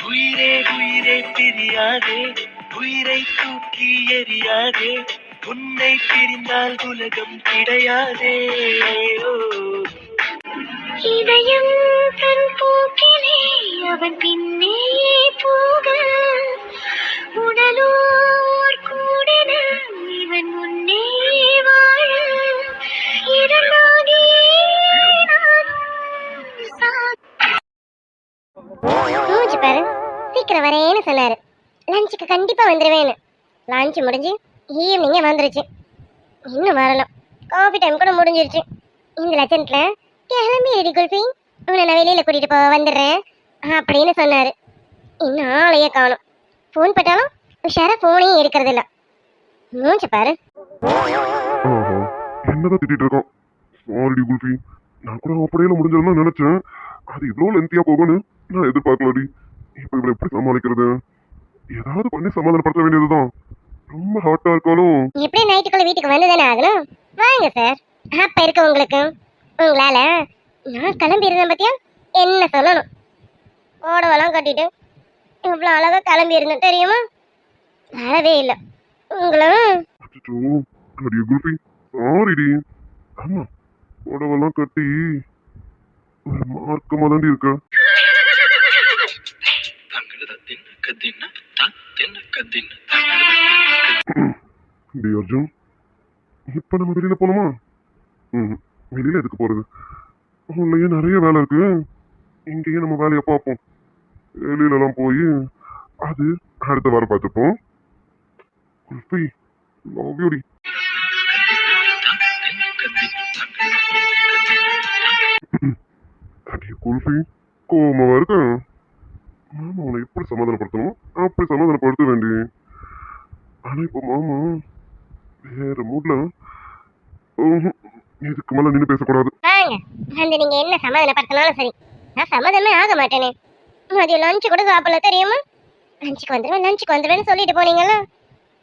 உயிரே உயிரே பிரியாதே, உயிரை தூக்கி எறியாதே, உன்னை பிரிந்தால் உலகம் கிடையாதே. ஓ இதயம் தன் போக்கிலே அவன் பின்னே போக, உடலோர் கூடன இவன் முன்னே வாழ, இரண்டாகி மூச்சு பாரு, சீக்கிரம் வரேன்னு சொன்னாரு. லஞ்சுக்கு கண்டிப்பா வந்துருவேன்னு. லஞ்சு முடிஞ்சு ஈவினிங்கே வந்துருச்சு, இன்னும் வரணும். காஃபி டைம் கூட முடிஞ்சிருச்சு. இந்த லட்சத்துல கிளம்பி ரெடி குல்ஃபி, உன்னை நான் வெளியில கூட்டிட்டு போக வந்துடுறேன் அப்படின்னு சொன்னாரு. இன்னும் ஆளையே காணும். ஃபோன் போட்டாலும் உஷாரா ஃபோனையும் இருக்கிறது இல்ல. மூச்சு பாரு. என்னதான் திட்டிட்டு இருக்கோம். சாரிடி குல்ஃபி, நான் கூட அப்படியே முடிஞ்சிருந்தா நினைச்சேன். அது இவ்வளவு லென்த்தியா போகும்னு நான் எதிர்பார்க்கலடி. இப்ப இவளை எப்படி சமாளிக்கிறது? ஏதாவது பண்ணி சமாதானப்படுத்த வேண்டியதுதான். ரொம்ப ஹாட்டா இருக்காலும் எப்படி நைட்டுக்குள்ள வீட்டுக்கு வந்துதானே ஆகணும். வாங்க சார், அப்ப இருக்க உங்களுக்கு. உங்களால நான் கிளம்பி இருந்தேன் பத்தியா, என்ன சொல்லணும்? ஓடவெல்லாம் கட்டிட்டு இவ்வளவு அழகா கிளம்பி இருந்தேன் தெரியுமா? வரவே இல்லை உங்களும். அடியே குல்ஃபி, சாரிடி. ஆமா, உடவெல்லாம் கட்டி ஒரு மார்க்கமா தாண்டி இருக்க. தங்கட தின்ன கதின்ன டேய் அர்ஜுன், இப்ப நம்ம வெளியில போகணுமா? வெளியில எதுக்கு போறது? உள்ளேயே நிறைய வேலை இருக்கு. இங்கேயே நம்ம வேலையை பார்ப்போம். வெளியில எல்லாம் போய் அது அடுத்த வாரம் பார்த்துப்போம். குல்ஃபி, love you டி. அடி குல்ஃபி, கோவமாவா இருக்க? மாமா உன்னை எப்படி சமாதானப்படுத்தணும் அப்படி சமாதானப்படுத்த வேண்டி. ஆனா இப்போ மாமா வேற மூட்ல. இதுக்கு மேல நின்று பேசக்கூடாது. வாங்க வந்து நீங்க என்ன சமாதானப்படுத்தினாலும் சரி, நான் சமாதானமே ஆக மாட்டேனே. மதியம் லஞ்சு கூட சாப்பிடல தெரியுமா? லஞ்சுக்கு வந்துடுவேன்னு சொல்லிட்டு போனீங்கல்ல,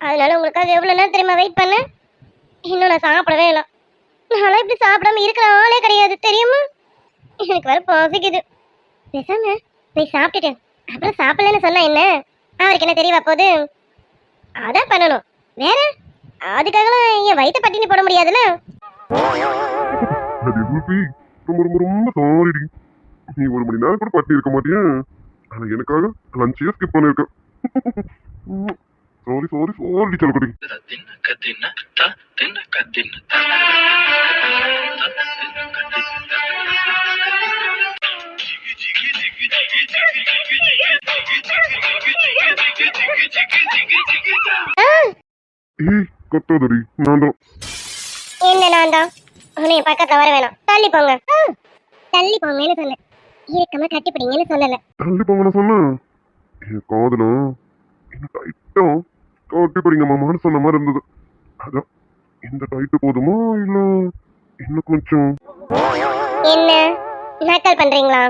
அதனால உங்களுக்காக எவ்வளவு நேரம் தெரியுமா வெயிட் பண்ணேன். இன்னும் நான் சாப்பிடவே இல்லை. நான்லாம் இப்படி சாப்பிடாம இருக்கிற ஆளே கிடையாது தெரியுமா? எனக்கு வேற பசிக்குது. பேசாம போய் சாப்பிட்டுட்டு அப்புறம் சாப்பிடலன்னு சொன்னா என்ன? அவருக்கு என்ன தெரியவா போகுது? அதான் பண்ணணும். வேற அதுக்காகலாம் என் வயிற்ற பட்டினி போட முடியாதுல்ல. அடி குல்ஃபி, ரொம்ப ரொம்ப ரொம்ப சாரிடி. நீ 1 மணி நேரம் கூட பட்டி இருக்க மாட்டியா? ஆனா எனக்காக லஞ்சையே ஸ்கிப் பண்ணிருக்க. சாரி சாரி சாரி சொல்லக்குடி. ஏய் கத்தாதடி, நான் தான். என்ன நான் தான்? உன்னை பக்கத்துல வர வேணாம், தள்ளி போங்க. தள்ளி போங்கன்னு சொன்னேன், இருக்கமா கட்டி பிடிங்கன்னு சொல்லல. தள்ளி போங்கன்னு சொன்னேன். என் காதுல இன்னும் டைட்டா காட்டி படிங்க மாமான்னு சொன்ன மாதிரி இருந்தது. அதான் இந்த டைட்டு போதுமா இல்ல இன்னும் கொஞ்சம்? என்ன நக்கல் பண்றீங்களா?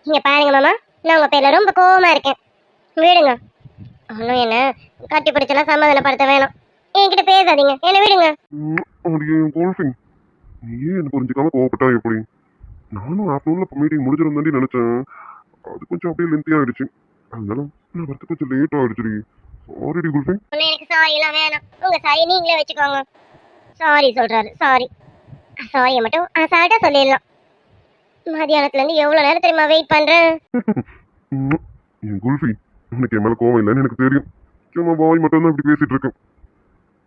இங்க பாருங்க மாமா, நான் உங்க பேர்ல ரொம்ப கோவமா இருக்கேன். விடுங்க. ஒன்னும் என்ன கட்டி பிடிச்செல்லாம் சமாதானப்படுத்த வேணாம். என்கிட்ட பேசாதீங்க, என்ன விடுங்க. அப்படியே குல்ஃபி, நீயே என்ன புரிஞ்சுக்காம கோவப்பட்டா எப்படி? நானும் ஆஃப்டர்நூன்ல மீட்டிங் முடிஞ்சிருந்தேன் நினைச்சேன். அது கொஞ்சம் அப்படியே லென்த்தியா ஆயிடுச்சு. அதனால நான் வரது கொஞ்சம் லேட் ஆயிடுச்சுடி. சாரிடி குல்ஃபி. ஒன்னும் எனக்கு சாரி எல்லாம் வேணாம். உங்க சாரி நீங்களே வச்சுக்கோங்க. சாரி சொல்றாரு, சாரி. சாரியை மட்டும் அசால்ட்டா சொல்லிடலாம். மதியானத்துல இருந்து எவ்வளவு நேரம் தெரியுமா வெயிட் பண்றேன். என் குல்ஃபி, உனக்கு என் மேல கோவம் இல்லைன்னு எனக்கு தெரியும். சும்மா வாய் மட்டும் தான் இப்படி பேசிட்டு இருக்கேன்.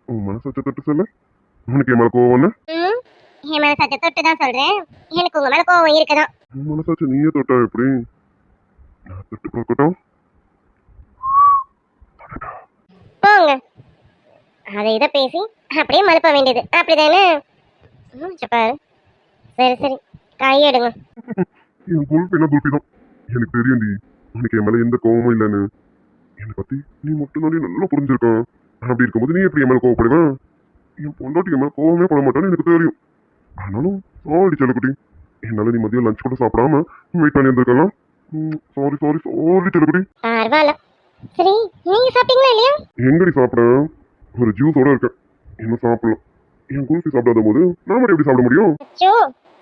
உன் மனசாச்ச தொட்டு சொல்ல, உனக்கு என் மேல கோவம். என் மேல சத்த தொட்டு தான் சொல்றேன். எனக்கு உங்க மேல கோவம் இருக்குதான். உன் மனசாச்சு நீயே தொட்டா எப்படி? நான் தொட்டு பார்க்கட்டும். போங்க. அதை இதை பேசி அப்படியே மழுப்ப வேண்டியது அப்படிதானே? பாரு. சரி சரி, கையெடுங்க. என் குல்ஃபி என்ன குல்ஃபி தான். எனக்கு தெரியும்டி உனக்கு என் மேல எந்த கோவமும் இல்லைன்னு. என்னை பத்தி நீ மட்டும் தான் நல்லா புரிஞ்சிருக்கான். அப்படி இருக்கும்போது நீ எப்படி என் மேல கோவப்படுவேன்? என் பொண்டாட்டி என் மேல கோவமே பட மாட்டான்னு எனக்கு தெரியும். ஆனாலும் சாரி செல்லக்குட்டி, என்னால நீ மதியம் லஞ்ச் கூட சாப்பிடாம வெயிட் பண்ணி இருந்திருக்கலாம். சாரி சாரி சாரி செல்லக்குட்டி. பரவாயில்ல. சரி, நீங்க சாப்பிட்டீங்களா இல்லையா? எங்கடி சாப்பிட்டேன்? ஒரு ஜூஸோட இருக்கேன், இன்னும் சாப்பிடலாம். என் குல்ஃபி சாப்பிடாத போது நாம எப்படி சாப்பிட முடியும்? அச்சோ,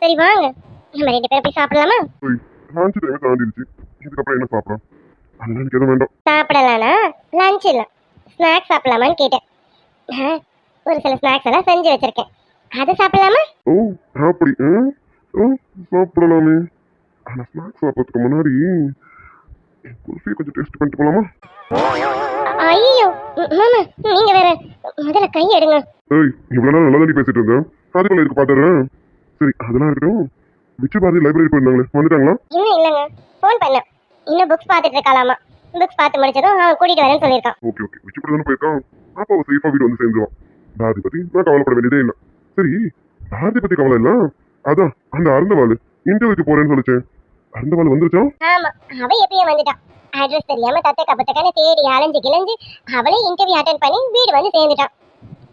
சரி வாங்க, நம்ம 2 பேரும் போய் சாப்பிடலாமா? லஞ்ச் டைம் தாண்டிடுச்சு, இதுக்கப்புறம் என்ன சாப்பிடலாம்? அதெல்லாம் எனக்கு எதுவும் வேண்டாம். சாப்பிடலாம்னா லஞ்ச் இல்லை, ஸ்நாக்ஸ் சாப்பிடலாமான்னு கேட்டேன். ஒரு சில ஸ்நாக்ஸ் எல்லாம் செஞ்சு வச்சிருக்கேன், அதை சாப்பிடலாமா? ஓ அப்படி, சாப்பிடலாமே. ஆனா ஸ்நாக்ஸ் சாப்பிட்றதுக்கு முன்னாடி என் குல்ஃபியை கொஞ்சம் டேஸ்ட் பண்ணிட்டு போலாமா? ஐயோ மாமா, நீங்க வேற, முதல்ல கை எடுங்க. ஏய், இவ்வளவு நேரம் நல்லா தாண்டி பேசிட்டு இருந்தேன், அதுக்குள்ள இருக்கு பாத்துறேன். சரி அதெல்லாம் இருக்கட்டும். விச்சு பாரதி லைப்ரரி போயிருந்தாங்களே, வந்துட்டாங்களா? இன்னும் இல்லைங்க, ஃபோன் பண்ணேன். இன்னும் புக்ஸ் பார்த்துட்டு இருக்காளாமா. புக்ஸ் பார்த்து முடிச்சதும் அவன் கூட்டிட்டு வரேன்னு சொல்லியிருக்கான். ஓகே ஓகே, விச்சு கூட தானே போயிருக்கான். அப்போ அவள் சேஃபா வீடு வந்து சேர்ந்துருவான். பாரதி பத்தி நான் கவலைப்பட வேண்டியதே இல்லை. சரி, பாரதி பத்தி கவலை இல்லை. அதான் அந்த அருந்தவாள் இன்டர்வியூக்கு போறேன்னு சொல்லிச்சேன். அருந்தவாள் வந்துருச்சா? ஆமா, அவ எப்பயும் வந்துட்டான். அட்ரஸ் தெரியாம தத்தை கப்பத்தக்கான தேடி அலைஞ்சு கிளஞ்சு அவளே இன்டர்வியூ அட்டென்ட் பண்ணி வீடு வந்து சேர்ந்துட்டான்.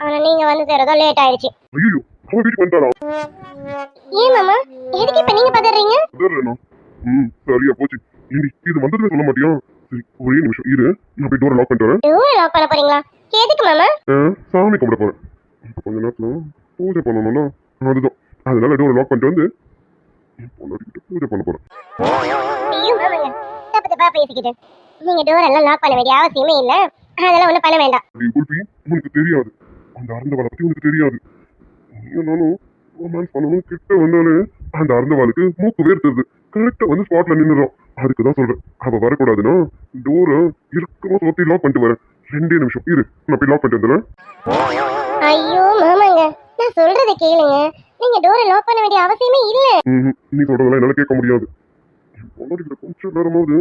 ஆனா நீங்க வந்து சேரதோ லேட் ஆயிடுச்சு. ஐயோ, அவன் வீட்டுக்கு வந்துட்டாளா? ஏன் மாமா, எதுக்கு இப்ப நீங்க பதறீங்க? சரியா போச்சு. ஏண்டி இது வந்ததுன்னு சொல்ல மாட்டியா? சரி ஒரே நிமிஷம் இரு, நான் போய் டோரை லாக் பண்ணிட்டு வரேன். டோர் லாக் பண்ண போறீங்களா? எதுக்கு மாமா? சாமி கும்பிட போறேன். இப்போ கொஞ்ச நேரத்துல பூஜை பண்ணணும்னா அதுதான். அதனால டோரை லாக் பண்ணிட்டு வந்து என் பொண்டாட்டிக்கிட்ட பூஜை பண்ண போறேன். ஐயோ மாமாங்க, தப்பு தப்பா பேசிக்கிட்டு நீங்க டோர் எல்லாம் லாக் பண்ண வேண்டிய அவசியமே இல்ல. அதெல்லாம் ஒண்ணும் பண்ண வேண்டாம். குல்பி, உனக்கு தெரியாது, அந்த அருந்தவாளை பத்தி உனக்கு தெரியாது. நீ நானும் ரொமான்ஸ் பண்ணணும் கிட்ட வந்தாலே அந்த அருந்தவாளுக்கு மூக்கு வேர்த்துருது. கரெக்டா வந்து ஸ்பாட்ல நின்னுடும். அதுக்குதான் சொல்றேன், அவ வரக்கூடாதுன்னா டோரை இறுக்கமா சுத்தி லாக் பண்ணிட்டு வரேன். 2 நிமிஷம் இரு, நான் போய் லாக் பண்ணிட்டு வந்துடுறேன். ஐயோ மாமாங்க, நான் சொல்றதை கேளுங்க. நீங்க டோரை லாக் பண்ண வேண்டிய அவசியமே இல்ல. நீ சொல்றதெல்லாம் என்னால கேட்க முடியாது. கொஞ்சம் நேரமாவது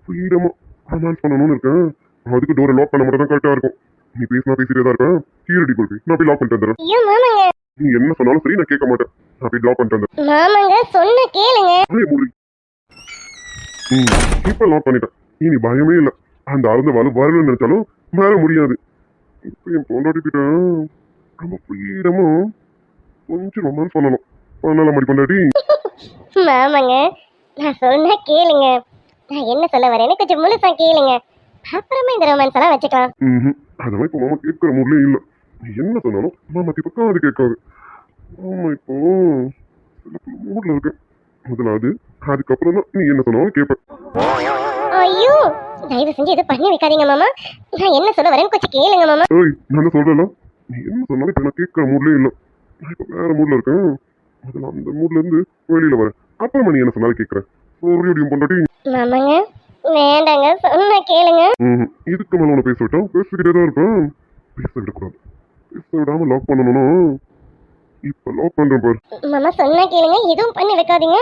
ஃப்ரீடமா ரொமான்ஸ் பண்ணணும்னு இருக்கேன். அதுக்கு டோரை லாக் பண்ண மட்டும் தான் கரெக்டா இருக்கும். நீ பேசினா பேசிட்டே தான் இருக்கேன். கீழடி போய் நான் போய் லாக் பண்ணிட்டு வந்துடுறேன். ஐயோ மாமாங்க, நீ என்ன சொன்னாலும் சரி, நான் கேட்க மாட்டேன். நான் போய் லாக் பண்ணிட்டு வந்துடுறேன். மாமாங்க சொன்ன கேளுங்க. இப்ப லாக் பண்ணிட்டேன். இனி பயமே இல்லை. அந்த அருந்த வரணும்னு நினைச்சாலும் வர முடியாது. இப்ப என் பொண்டாட்டிக்கிட்ட ரொம்ப ஃப்ரீடமா கொஞ்சம் ரொமான்ஸ் பண்ணணும். பண்ணலாம் மாதிரி பொண்டாட்டி. மாமாங்க, நான் சொன்ன கேளுங்க. நான் என்ன சொல்ல வரேன்னு கொஞ்சம் முழுசா கேளுங்க. அப்புறமா இந்த ரொமான்ஸ் எல்லாம் வச்சுக்கலாம். அதெல்லாம் இப்போ மாமா கேட்கிற மூட்லயே இல்லை. நீ என்ன சொன்னாலும் மாமா இப்ப காது கேட்காது. மாமா இப்போ மூட்ல இருக்கேன். முதலாவது அதுக்கப்புறம் தான் நீ என்ன சொன்னாலும் கேட்பேன். ஐயோ, தயவு செஞ்சு இது பண்ணி வைக்காதீங்க மாமா. நான் என்ன சொல்ல வரேன்னு கொஞ்சம் கேளுங்க மாமா. ஏய், நான் சொல்றேன்ல, நீ என்ன சொன்னாலும் இப்ப நான் கேட்கிற மூட்லயே இல்லை. நான் இப்ப வேற மூட்ல இருக்கேன். முதல்ல அந்த மூட்ல இருந்து வெளியில வரேன். அப்புறமா நீ என்ன சொன்னாலும் கேட்கிறேன். ஒரு பொண்டாட்டி. மாமாங்க வேண்டாங்க, சொன்ன கேளுங்க. இதுக்கு மேல உன பேச விட்டோம், பேசிக்கிட்டே தான் இருப்பேன். பேச விடக்கூடாது. பேச விடாம லாக் பண்ணணும்னா இப்ப லாக் பண்றேன் பாரு. மாமா சொன்ன கேளுங்க, எதுவும் பண்ணி வைக்காதீங்க.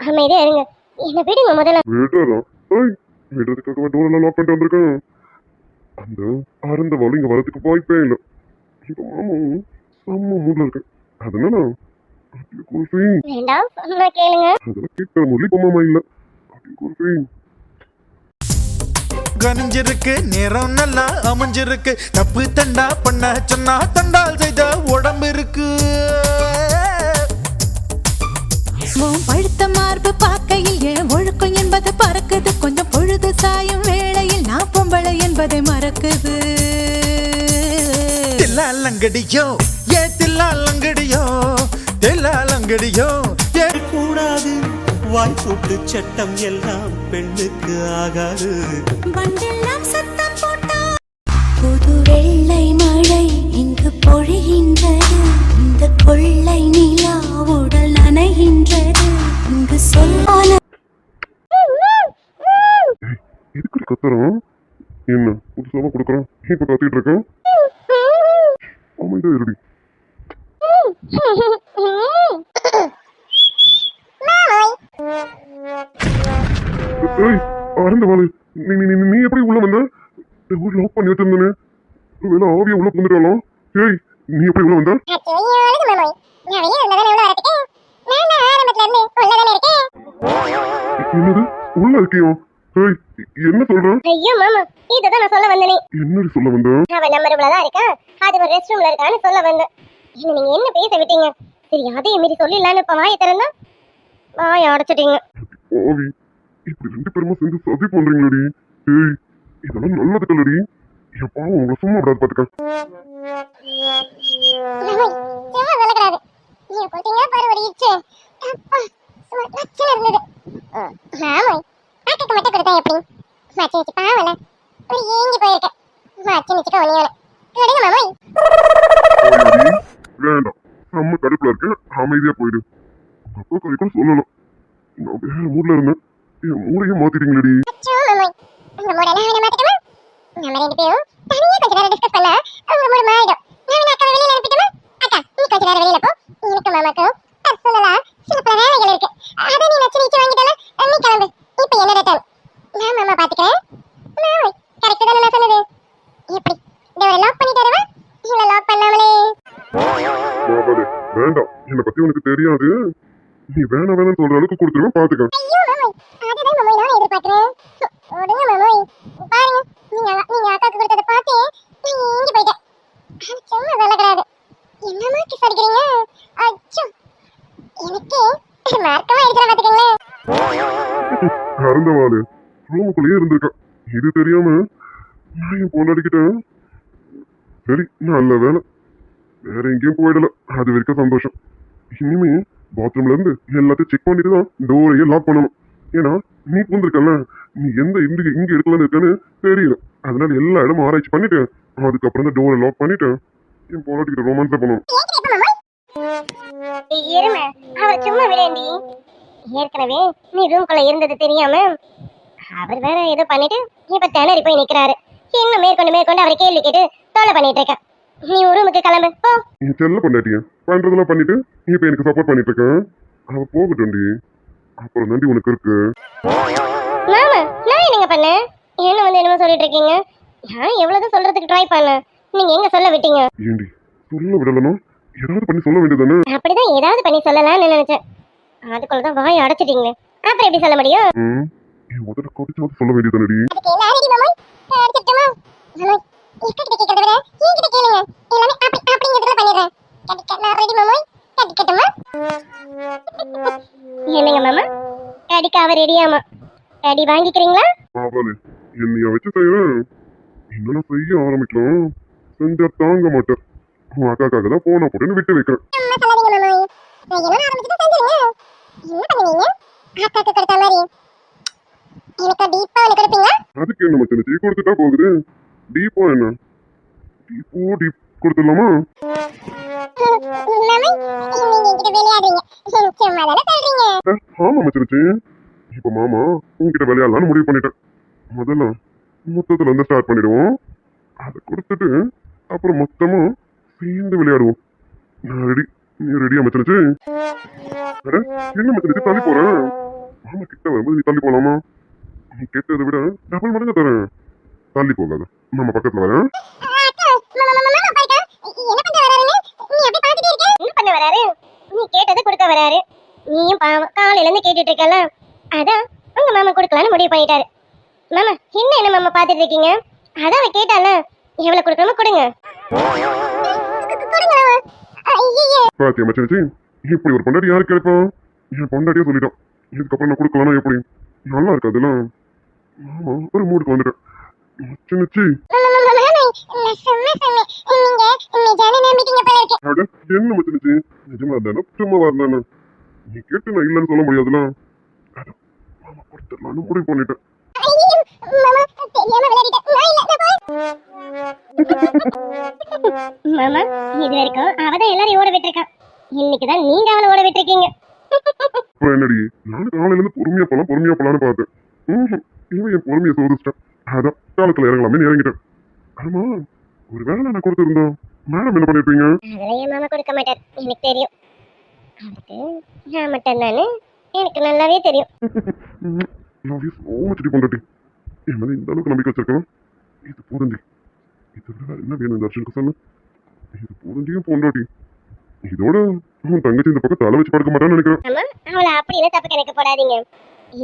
அமைதியா இருங்க. என்ன விடுங்க முதல்ல. விடுறதான். ஏய், விடுறதுக்காக டோரெல்லாம் லாக் பண்ணிட்டு வந்திருக்கேன். அந்த அருந்த வாழை இங்க வரதுக்கு வாய்ப்பே இல்லை. இப்ப மாமும் செம்ம மூட்ல இருக்கேன். அதனால குல்ஃபி வேண்டாம், சொன்ன கேளுங்க. அதெல்லாம் கேட்கிற மூட்ல இப்ப மாமா இல்லை. குல்ஃபி கனிஞ்சிருக்கு, நேரம் நல்லா அமைஞ்சிருக்கு. தப்பு தண்டா பண்ண சொன்னா தண்டால் செய்த உடம்பு இருக்கு. பழுத்த மார்பு பார்க்கையில் என் ஒழுக்கம் என்பது பறக்குது. கொஞ்சம் பொழுது சாயும் வேளையில் நான் பொம்பளை என்பதை மறக்குது. தில்லாலங்கடியோ ஏ தில்லாலங்கடியோ, தில்லாலங்கடியோ ஏ கூடாது. வாய் போட்டு சட்டம் எல்லாம் பெண்ணுக்கு ஆகாது. வண்டெல்லாம் சத்தம் போட்டா புது வெள்ளை மழை இங்கு பொழிகின்றது. இந்த கொள்ளை நிலா உடல் நனைகின்றது. இங்கு சொல்லான எதுக்கு கத்துறோம்? என்ன புதுசாக கொடுக்குறோம்? இப்ப கத்திட்டு இருக்கேன். அமைதியா இருடி. ஏய், அருந்த வாழை, நீ நீ நீ- நீ எப்படி உள்ள வந்த? லாக் பண்ணி வச்சிருந்தேனே, வேலை ஆவியா உள்ள புந்துட்டாலும். ஏய், நீ எப்படி உள்ள வந்த? அச்சோ, ஏழுது மாமாய். நான் வெளியே உள்ளதானே உள்ள வரதுக்கு. நான் தான் ஆரம்பத்துல இருந்து உள்ளதானே இருக்கேன். என்னது உள்ள இருக்கியோ? ஏய், என்ன சொல்ற? ஐயோ மாமா, இதுதான் நான் சொல்ல வந்தேனே. என்னடி சொல்ல வந்த? அவன் நம்ம ரூம்ல தான் இருக்கா, அது ஒரு ரெஸ்ட் ரூம்ல இருக்கான்னு சொல்ல வந்தேன். என்ன நீங்க என்ன பேச விட்டீங்க? சரி, அதையும் மீறி சொல்லிடலான்னு இப்ப வாயை திறந்தா வாயை அடைச்சிட்டீங்க. ஆவி, இப்படி 2 பேருமா சேர்ந்து சதி பண்றீங்களடி? ஏய், இதெல்லாம் நல்லது கல்லடி. என் பாவம் உங்களை சும்மா விடாது பாத்துக்க. மாமாய், சும்மா சொல்லக்கூடாது. நீ கொடுத்தீங்க பாரு ஒரு இச்சு. அப்பா, சும்மா நச்சுன்னு இருந்தது. மாமாய், ஆட்டுக்கு மட்டும் கொடுத்தா எப்படி? மச்சி வச்சு பாவல ஒரு ஏங்கி போயிருக்க. மச்சி நிச்சுக்க ஒனியோல கொடுங்க மாமாய். ஆயாடி, வேண்டாம். நம்ம கடுப்புல இருக்க, அமைதியா போயிடு. உங்க அப்பா கறிக்கும் சொல்லலாம். நான் வேற மூட்ல இருந்தேன். என் மூடையும் மாத்திட்டீங்களடி. அச்சோ மாமாய், உங்க மூட நான் வேணா மாத்திக்கமா? நம்ம 2 பேரும் தனியா கொஞ்ச நேரம் டிஸ்கஸ் பண்ணா உங்க மூட மாறிடும். நான் வேணா அக்கா வெளியில அனுப்பிட்டுமா? அக்கா, நீ கொஞ்ச நேரம் வெளியில போ. எனக்கு மாமாக்கும் பர்சனலா சில பல வேலைகள் இருக்கு. அதை நீ நச்சு நீச்சு வாங்கிட்டால நீ கிளம்பு. இப்ப என்னோட டர்ன். நான் மாமா பாத்துக்கிறேன். மாமாய், கரெக்ட் தானே நான் சொன்னது? எப்படி டோரை லாக் பண்ணிட்டு வரவா, இல்ல லாக் பண்ணாமலே? மாபாடு, வேண்டாம். என்னை பத்தி உனக்கு தெரியாது. நீ வேணாம் வேணாம்னு சொல்ற அளவுக்கு கொடுத்துருவேன், பாத்துக்க. ஐயோ மாமாய், அதுதான் மாமாய் நான் எதிர்பார்க்கிறேன். விடுங்க மாமாய். பாருங்க, நீங்க அக்காக்கு கொடுத்ததை பார்த்து நான் ஏங்கி போயிட்டேன். அது சும்மா சொல்லக்கூடாது. என்னமா கிஸ் அடிக்கிறீங்க? அச்சோ, எனக்கு மார்க்கமா இருக்கிற பாத்துக்கங்களேன். அருந்தவாளு ரூமுக்குள்ளேயே இருந்திருக்கேன். இது தெரியாம நான் என் பொண்டாடிக்கிட்டேன். சரி, நல்ல வேலை. வேற எங்கேயும் போயிடல. அது வரைக்கும் சந்தோஷம். இனிமே பாத்ரூம்ல இருந்து எல்லாத்தையும் செக் பண்ணிட்டு தான் டோரையே லாக் பண்ணணும். ஏன்னா நீ புந்திருக்கல, நீ எந்த இங்க எடுக்கலான்னு இருக்கன்னு தெரியல. அதனால எல்லா இடமும் ஆராய்ச்சி பண்ணிட்டு அதுக்கப்புறம் தான் டோரை லாக் பண்ணிட்டு என் பொண்டாட்டிக்கிட்ட ரொமான்ஸ் பண்ணணும். இருமை, அவர் சும்மா விடேண்டி. ஏற்கனவே நீ ரூம்குள்ள இருந்தது தெரியாம அவர் வேற ஏதோ பண்ணிட்டு இப்ப திணறி போய் நிக்கிறாரு. இன்னும் மேற்கொண்டு அவரை கேள்வி கேட்டு தொலை பண்ணிட்டு இருக்கேன். நீ ஒரு ரூமுக்கு கிளம்பு போ. என் செல்ல பொண்டாட்டிய பண்றதெல்லாம் பண்ணிட்டு இப்ப எனக்கு சப்போர்ட் பண்ணிட்டு இருக்கேன். அவ போகட்டும்டி, அப்புறம் தாண்டி உனக்கு இருக்கு. மாமா நான் என்னங்க பண்ணேன்? என்ன வந்து என்னமோ சொல்லிட்டு இருக்கீங்க? நான் எவ்வளவுதான் சொல்றதுக்கு ட்ரை பண்ணேன், நீங்க எங்க சொல்ல விட்டீங்க? ஏண்டி சொல்ல விடலனா ஏதாவது பண்ணி சொல்ல வேண்டியதானே? அப்படிதான் ஏதாவது பண்ணி சொல்லலாம்னு நினைச்சேன், அதுக்குள்ளதான் வாயை அடைச்சிட்டீங்களே. அப்புறம் எப்படி சொல்ல முடியும்? என் முதல்ல கொதிச்சு சொல்ல வேண்டியதானடி? அதுக்கு என்ன ஆரடி மாமாய்? அடிச்சிட்டுமா மாமாய்? எக்கிட்ட கேக்குறத விட என்கிட்ட கேளுங்க, எல்லாமே அப்படிங்கிறதுல பண்ணிடுறேன். கடிக்க நான் ரெடி மாமாய், கடிக்கட்டுமா? என்னங்க மாமா, கடிக்க அவர் ரெடியாமா? கடி வாங்கிக்கிறீங்களா? ஆவாது என்னைய வச்சு செய்யறேன். என்னென்ன செய்ய ஆரம்பிக்கலாம், செஞ்சா தாங்க மாட்டேன். உன் அக்காக்காக தான் போன போட்டுன்னு விட்டு வைக்கிறேன். சும்மா சொல்லாதீங்க மாமாய், நான் என்ன ஆரம்பிச்சுட்டு செஞ்சிருங்க. என்ன பண்ணுவீங்க? அக்காக்கு கொடுத்த மாதிரி எனக்கு டீப்பா ஒன்று கொடுப்பீங்களா? அதுக்கு என்ன மச்சனச்சி கொடுத்துட்டா போகுது. டீப்பா என்ன? டீப் கொடுத்துடலாமா? மாமாய் நீங்க என்கிட்ட விளையாடுறீங்க, சும்மா தானே சொல்றீங்க. ஆமா மச்சனச்சி, இப்ப மாமா உன்கிட்ட விளையாடலான்னு முடிவு பண்ணிட்டேன். முதல்ல மொத்தத்துல இருந்து ஸ்டார்ட் பண்ணிடுவோம். அதை கொடுத்துட்டு அப்புறம் மொத்தமா சேர்ந்து விளையாடுவோம். நான் ரெடி, நீ ரெடியா மச்சனச்சி? அட என்ன மச்சனச்சி தள்ளி போறேன்? மாமா கிட்ட வரும்போது நீ தள்ளி போலாமா? நீ கேட்டதை விட டபுள் மடங்கு தரேன். தள்ளி போகாத, மாமா பக்கத்துல வரேன். அக்கா மாமா போயிட்டா என்ன பண்ற வராருன்னு நீ அப்படியே பார்த்துட்டே இருக்க. என்ன பண்ண வராரு? நீ கேட்டதை கொடுக்க வராரு. நீயும் பாவம் காலையில இருந்து கேட்டுட்டு இருக்கல, அதான் உங்க மாமா கொடுக்கலான்னு முடிவு பண்ணிட்டாரு. மாமா என்ன மாமா பாத்துட்டு இருக்கீங்க? அதான் அவ கேட்டால, எவ்வளவு கொடுக்கணுமோ கொடுங்க. கொடுங்க மாமா. ஐயே பாத்தியா மச்சனச்சி, இப்படி ஒரு பொண்டாட்டி யாருக்கு கிடைப்பான்? என் பொண்டாட்டியே சொல்லிட்டான். இதுக்கப்புறம் நான் கொடுக்கலாம்னா எப்படி? நல்லா இருக்காதுலாம். ஆமா ஒரு மூடுக்கு வந்துட்டேன் மச்சனச்சி. நான் சும்மா சொன்னேன், நீங்க நிஜானே நம்பிட்டீங்க போல இருக்கு. அட என்ன மச்சனச்சி, நிஜமா இருந்தானே சும்மா வரதானே? நீ கேட்டு நான் இல்லைன்னு சொல்ல முடியாதுல. அதான் மாமா கொடுத்துடலான்னு முடிவு பண்ணிட்டேன். ஐயே மாமா தெரியாம விளையாடிட்டேன். நான் இல்ல நான் மாமா இது வரைக்கும் அவதான் எல்லாரையும் ஓட விட்டுருக்கான், இன்னைக்குதான் நீங்க அவளை ஓட விட்டுருக்கீங்க. அப்புறம் என்னடி, நானும் காலையில இருந்து பொறுமையா போலான்னு பார்த்தேன். இவன் என் பொறுமையை சோதிச்சிட்டேன். அதான் காலத்துல இறங்கலாமே இறங்கிட்டேன். ஆமா ஒரு வேலை நான் கொடுத்துருந்தோம், மேடம் என்ன பண்ணிருப்பீங்க? அதெல்லாம் என் மாமா கொடுக்க மாட்டார், எனக்கு தெரியும். அதுக்கு நான் மட்டும் தானே, எனக்கு நல்லாவே தெரியும். லவ் யூ சோ மச் டி பொண்டாட்டி. என் மேல இந்த அளவுக்கு நம்பிக்கை வச்சிருக்கேன். இது போதண்டி, இது விட வேற என்ன வேணும் இந்த வருஷனுக்கு சொல்லு? இது போதண்டியும் பொண்டாட்டி. இதோட உன் தங்கச்சி இந்த பக்கம் தலை வச்சு படுக்க மாட்டான்னு நினைக்கிறேன். ஆமா அவளை அப்படியே தப்பு கணக்கு போடாதீங்க.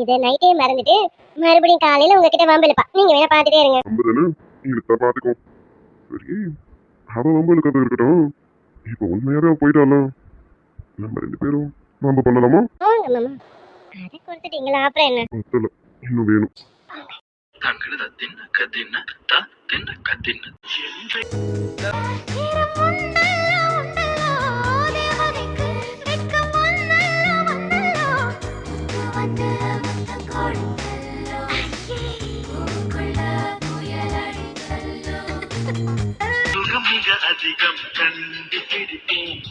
இதை நைட்டே மறந்துட்டு மறுபடியும் காலையில உங்ககிட்ட வம்பிழுப்பா, நீங்க வேணா பாத்துட்டே இருங்க. நம்ம தானே எங்களுக்கு தான் பாத்துக்கோ. சரி அவ வம்பு இருக்கிறது இருக்கட்டும், இப்ப உண்மையாவே அவ போயிட்டாலும் நம்ம ரெண்டு பேரும் வம்பு பண்ணலாமா? போங்க மாமா, அதை கொடுத்துட்டீங்களா அப்புறம் என்ன? பத்தல, இன்னும் வேணும். தங்கள தின்ன தின்ன தா தின்ன தின்ன சுகம் மிக அதிகம் கண்டுபிடிப்பேன்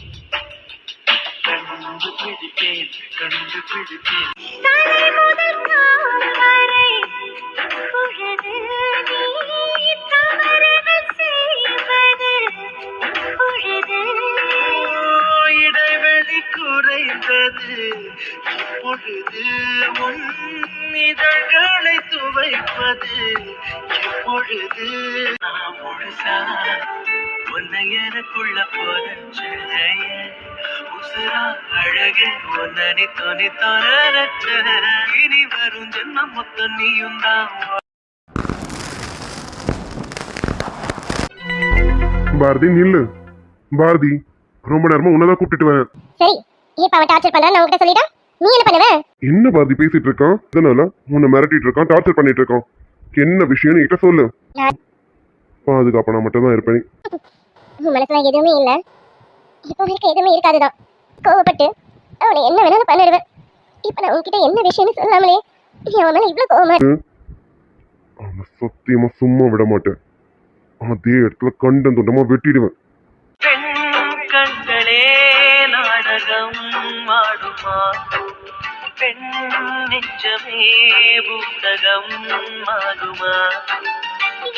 கண்டுபிடிப்பேன் இடைவெளி குறைந்தது இப்பொழுது உன் இதழ்களை துவைப்பது எப்பொழுது நான் முழுசா உன்னை எனக்குள்ள போதச்ச உசுரா அழகே உன்னி தொனி தொரச்ச இனி வரும் ஜென்மம் மொத்தம் நீயும் தான். பாரதி நில்லு. பாரதி ரொம்ப நேரமா உன்னதான் கூப்பிட்டு வரேன். சரி இப்ப அவன் டார்ச்சர் பண்றான்னு உங்ககிட்ட சொல்லிட்டா நீ என்ன பண்ணுவ? என்ன பாரதி பேசிட்டு இருக்கான்? இதனால உன்னை மிரட்டிட்டு இருக்கான், டார்ச்சர் பண்ணிட்டு இருக்கான். என்ன விஷயம் கிட்ட சொல்லு. பாதுகாப்பா நான் மட்டும் தான் இருப்பேன். உன் மனசுல எதுவுமே இல்ல, இப்ப வரைக்கும் எதுவுமே இருக்காதுதான். கோவப்பட்டு அவனை என்ன வேணாலும் பண்ணிடுவேன். இப்ப நான் உன்கிட்ட என்ன விஷயம்னு சொல்லாமலே நீ அவன் மேல இவ்வளவு கோவமா? அவனை சத்தியமா சும்மா விட மாட்டேன். அதே இடத்துல கண்டம் துண்டமா வெட்டிடுவேன். கண்களே நாடகம் ஆடுமா, பெண் நெஞ்சமே புத்தகம் ஆகுமா,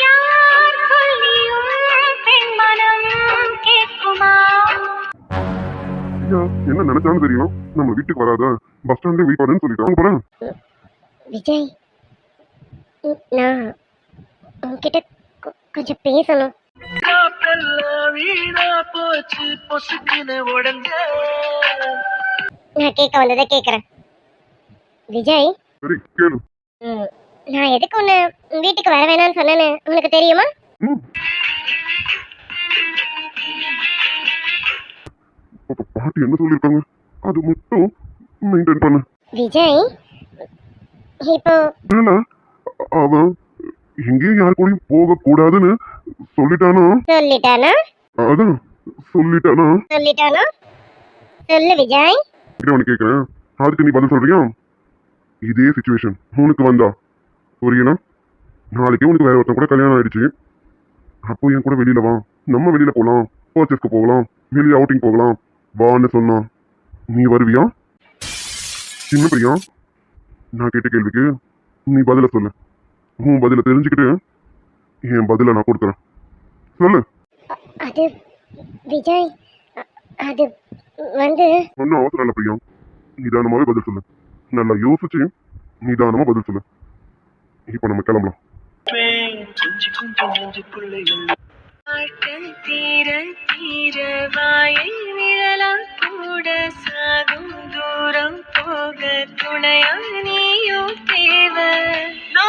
யார் சொல்லியும் பெண்மனம் கேட்குமா? ஐயா, என்ன நினைச்சாலும் தெரியும் நம்ம வீட்டுக்கு வராத பஸ் ஸ்டாண்ட்ல வெயிட் பண்ணுன்னு சொல்லிட்டாங்க போறேன். விஜய், நான் உன்கிட்ட கொஞ்சம் பேசணும். வீணா போச்சு பொசுக்குன்னு உடஞ்ச நான் கேட்க வந்ததை கேட்குறேன். விஜய், சரி கேளு. நான் எதுக்கு உன்னை வீட்டுக்கு வர வேணாம்னு சொன்னேன்னு உனக்கு தெரியுமா? ம். அப்ப பாட்டி என்ன சொல்லியிருக்காங்க அது மட்டும் மெயின்டைன் பண்ணு. விஜய், இப்போ இல்ல அவன் எங்கேயும் யார் கூடயும் போக கூடாதுன்னு சொல்லிட்டானா? சொல்லிட்டானா? அதான் சொல்லிட்டானா? சொல்லிட்டானா? சொல்லு விஜய். அவனு கேக்குறேன், அதுக்கு நீ பதில் சொல்றியா? இதே சிச்சுவேஷன் உனக்கு வந்தா புரியனா? நாளைக்கே உனக்கு வேற ஒருத்தன் கூட கல்யாணம் ஆயிடுச்சு. அப்போ என் கூட வெளியில வா, நம்ம வெளியில போகலாம், பர்ச்சேஸ்க்கு போகலாம், வெளியே அவுட்டிங் போகலாம் வான்னு சொன்னா நீ வருவியா? சின்ன பிரியா, நான் கேட்ட கேள்விக்கு நீ பதில சொல்லு. உன் பதில தெரிஞ்சுக்கிட்டு என் பதில நான் கொடுக்குறேன். சொல்லு. அது விஜய், அது வந்து ஒன்னும் அவசரம் இல்லை பிரியா, நிதானமாவே பதில் சொல்லு. நல்லா யோசிச்சு நிதானமா பதில் சொல்லு. இப்ப நம்ம கிளம்பலாம். கொஞ்சி கொஞ்சம் நெஞ்சுக்குள்ளே தீர தீர வாயை விழலாம் கூட சாகும் தூரம் போக துணையா நீ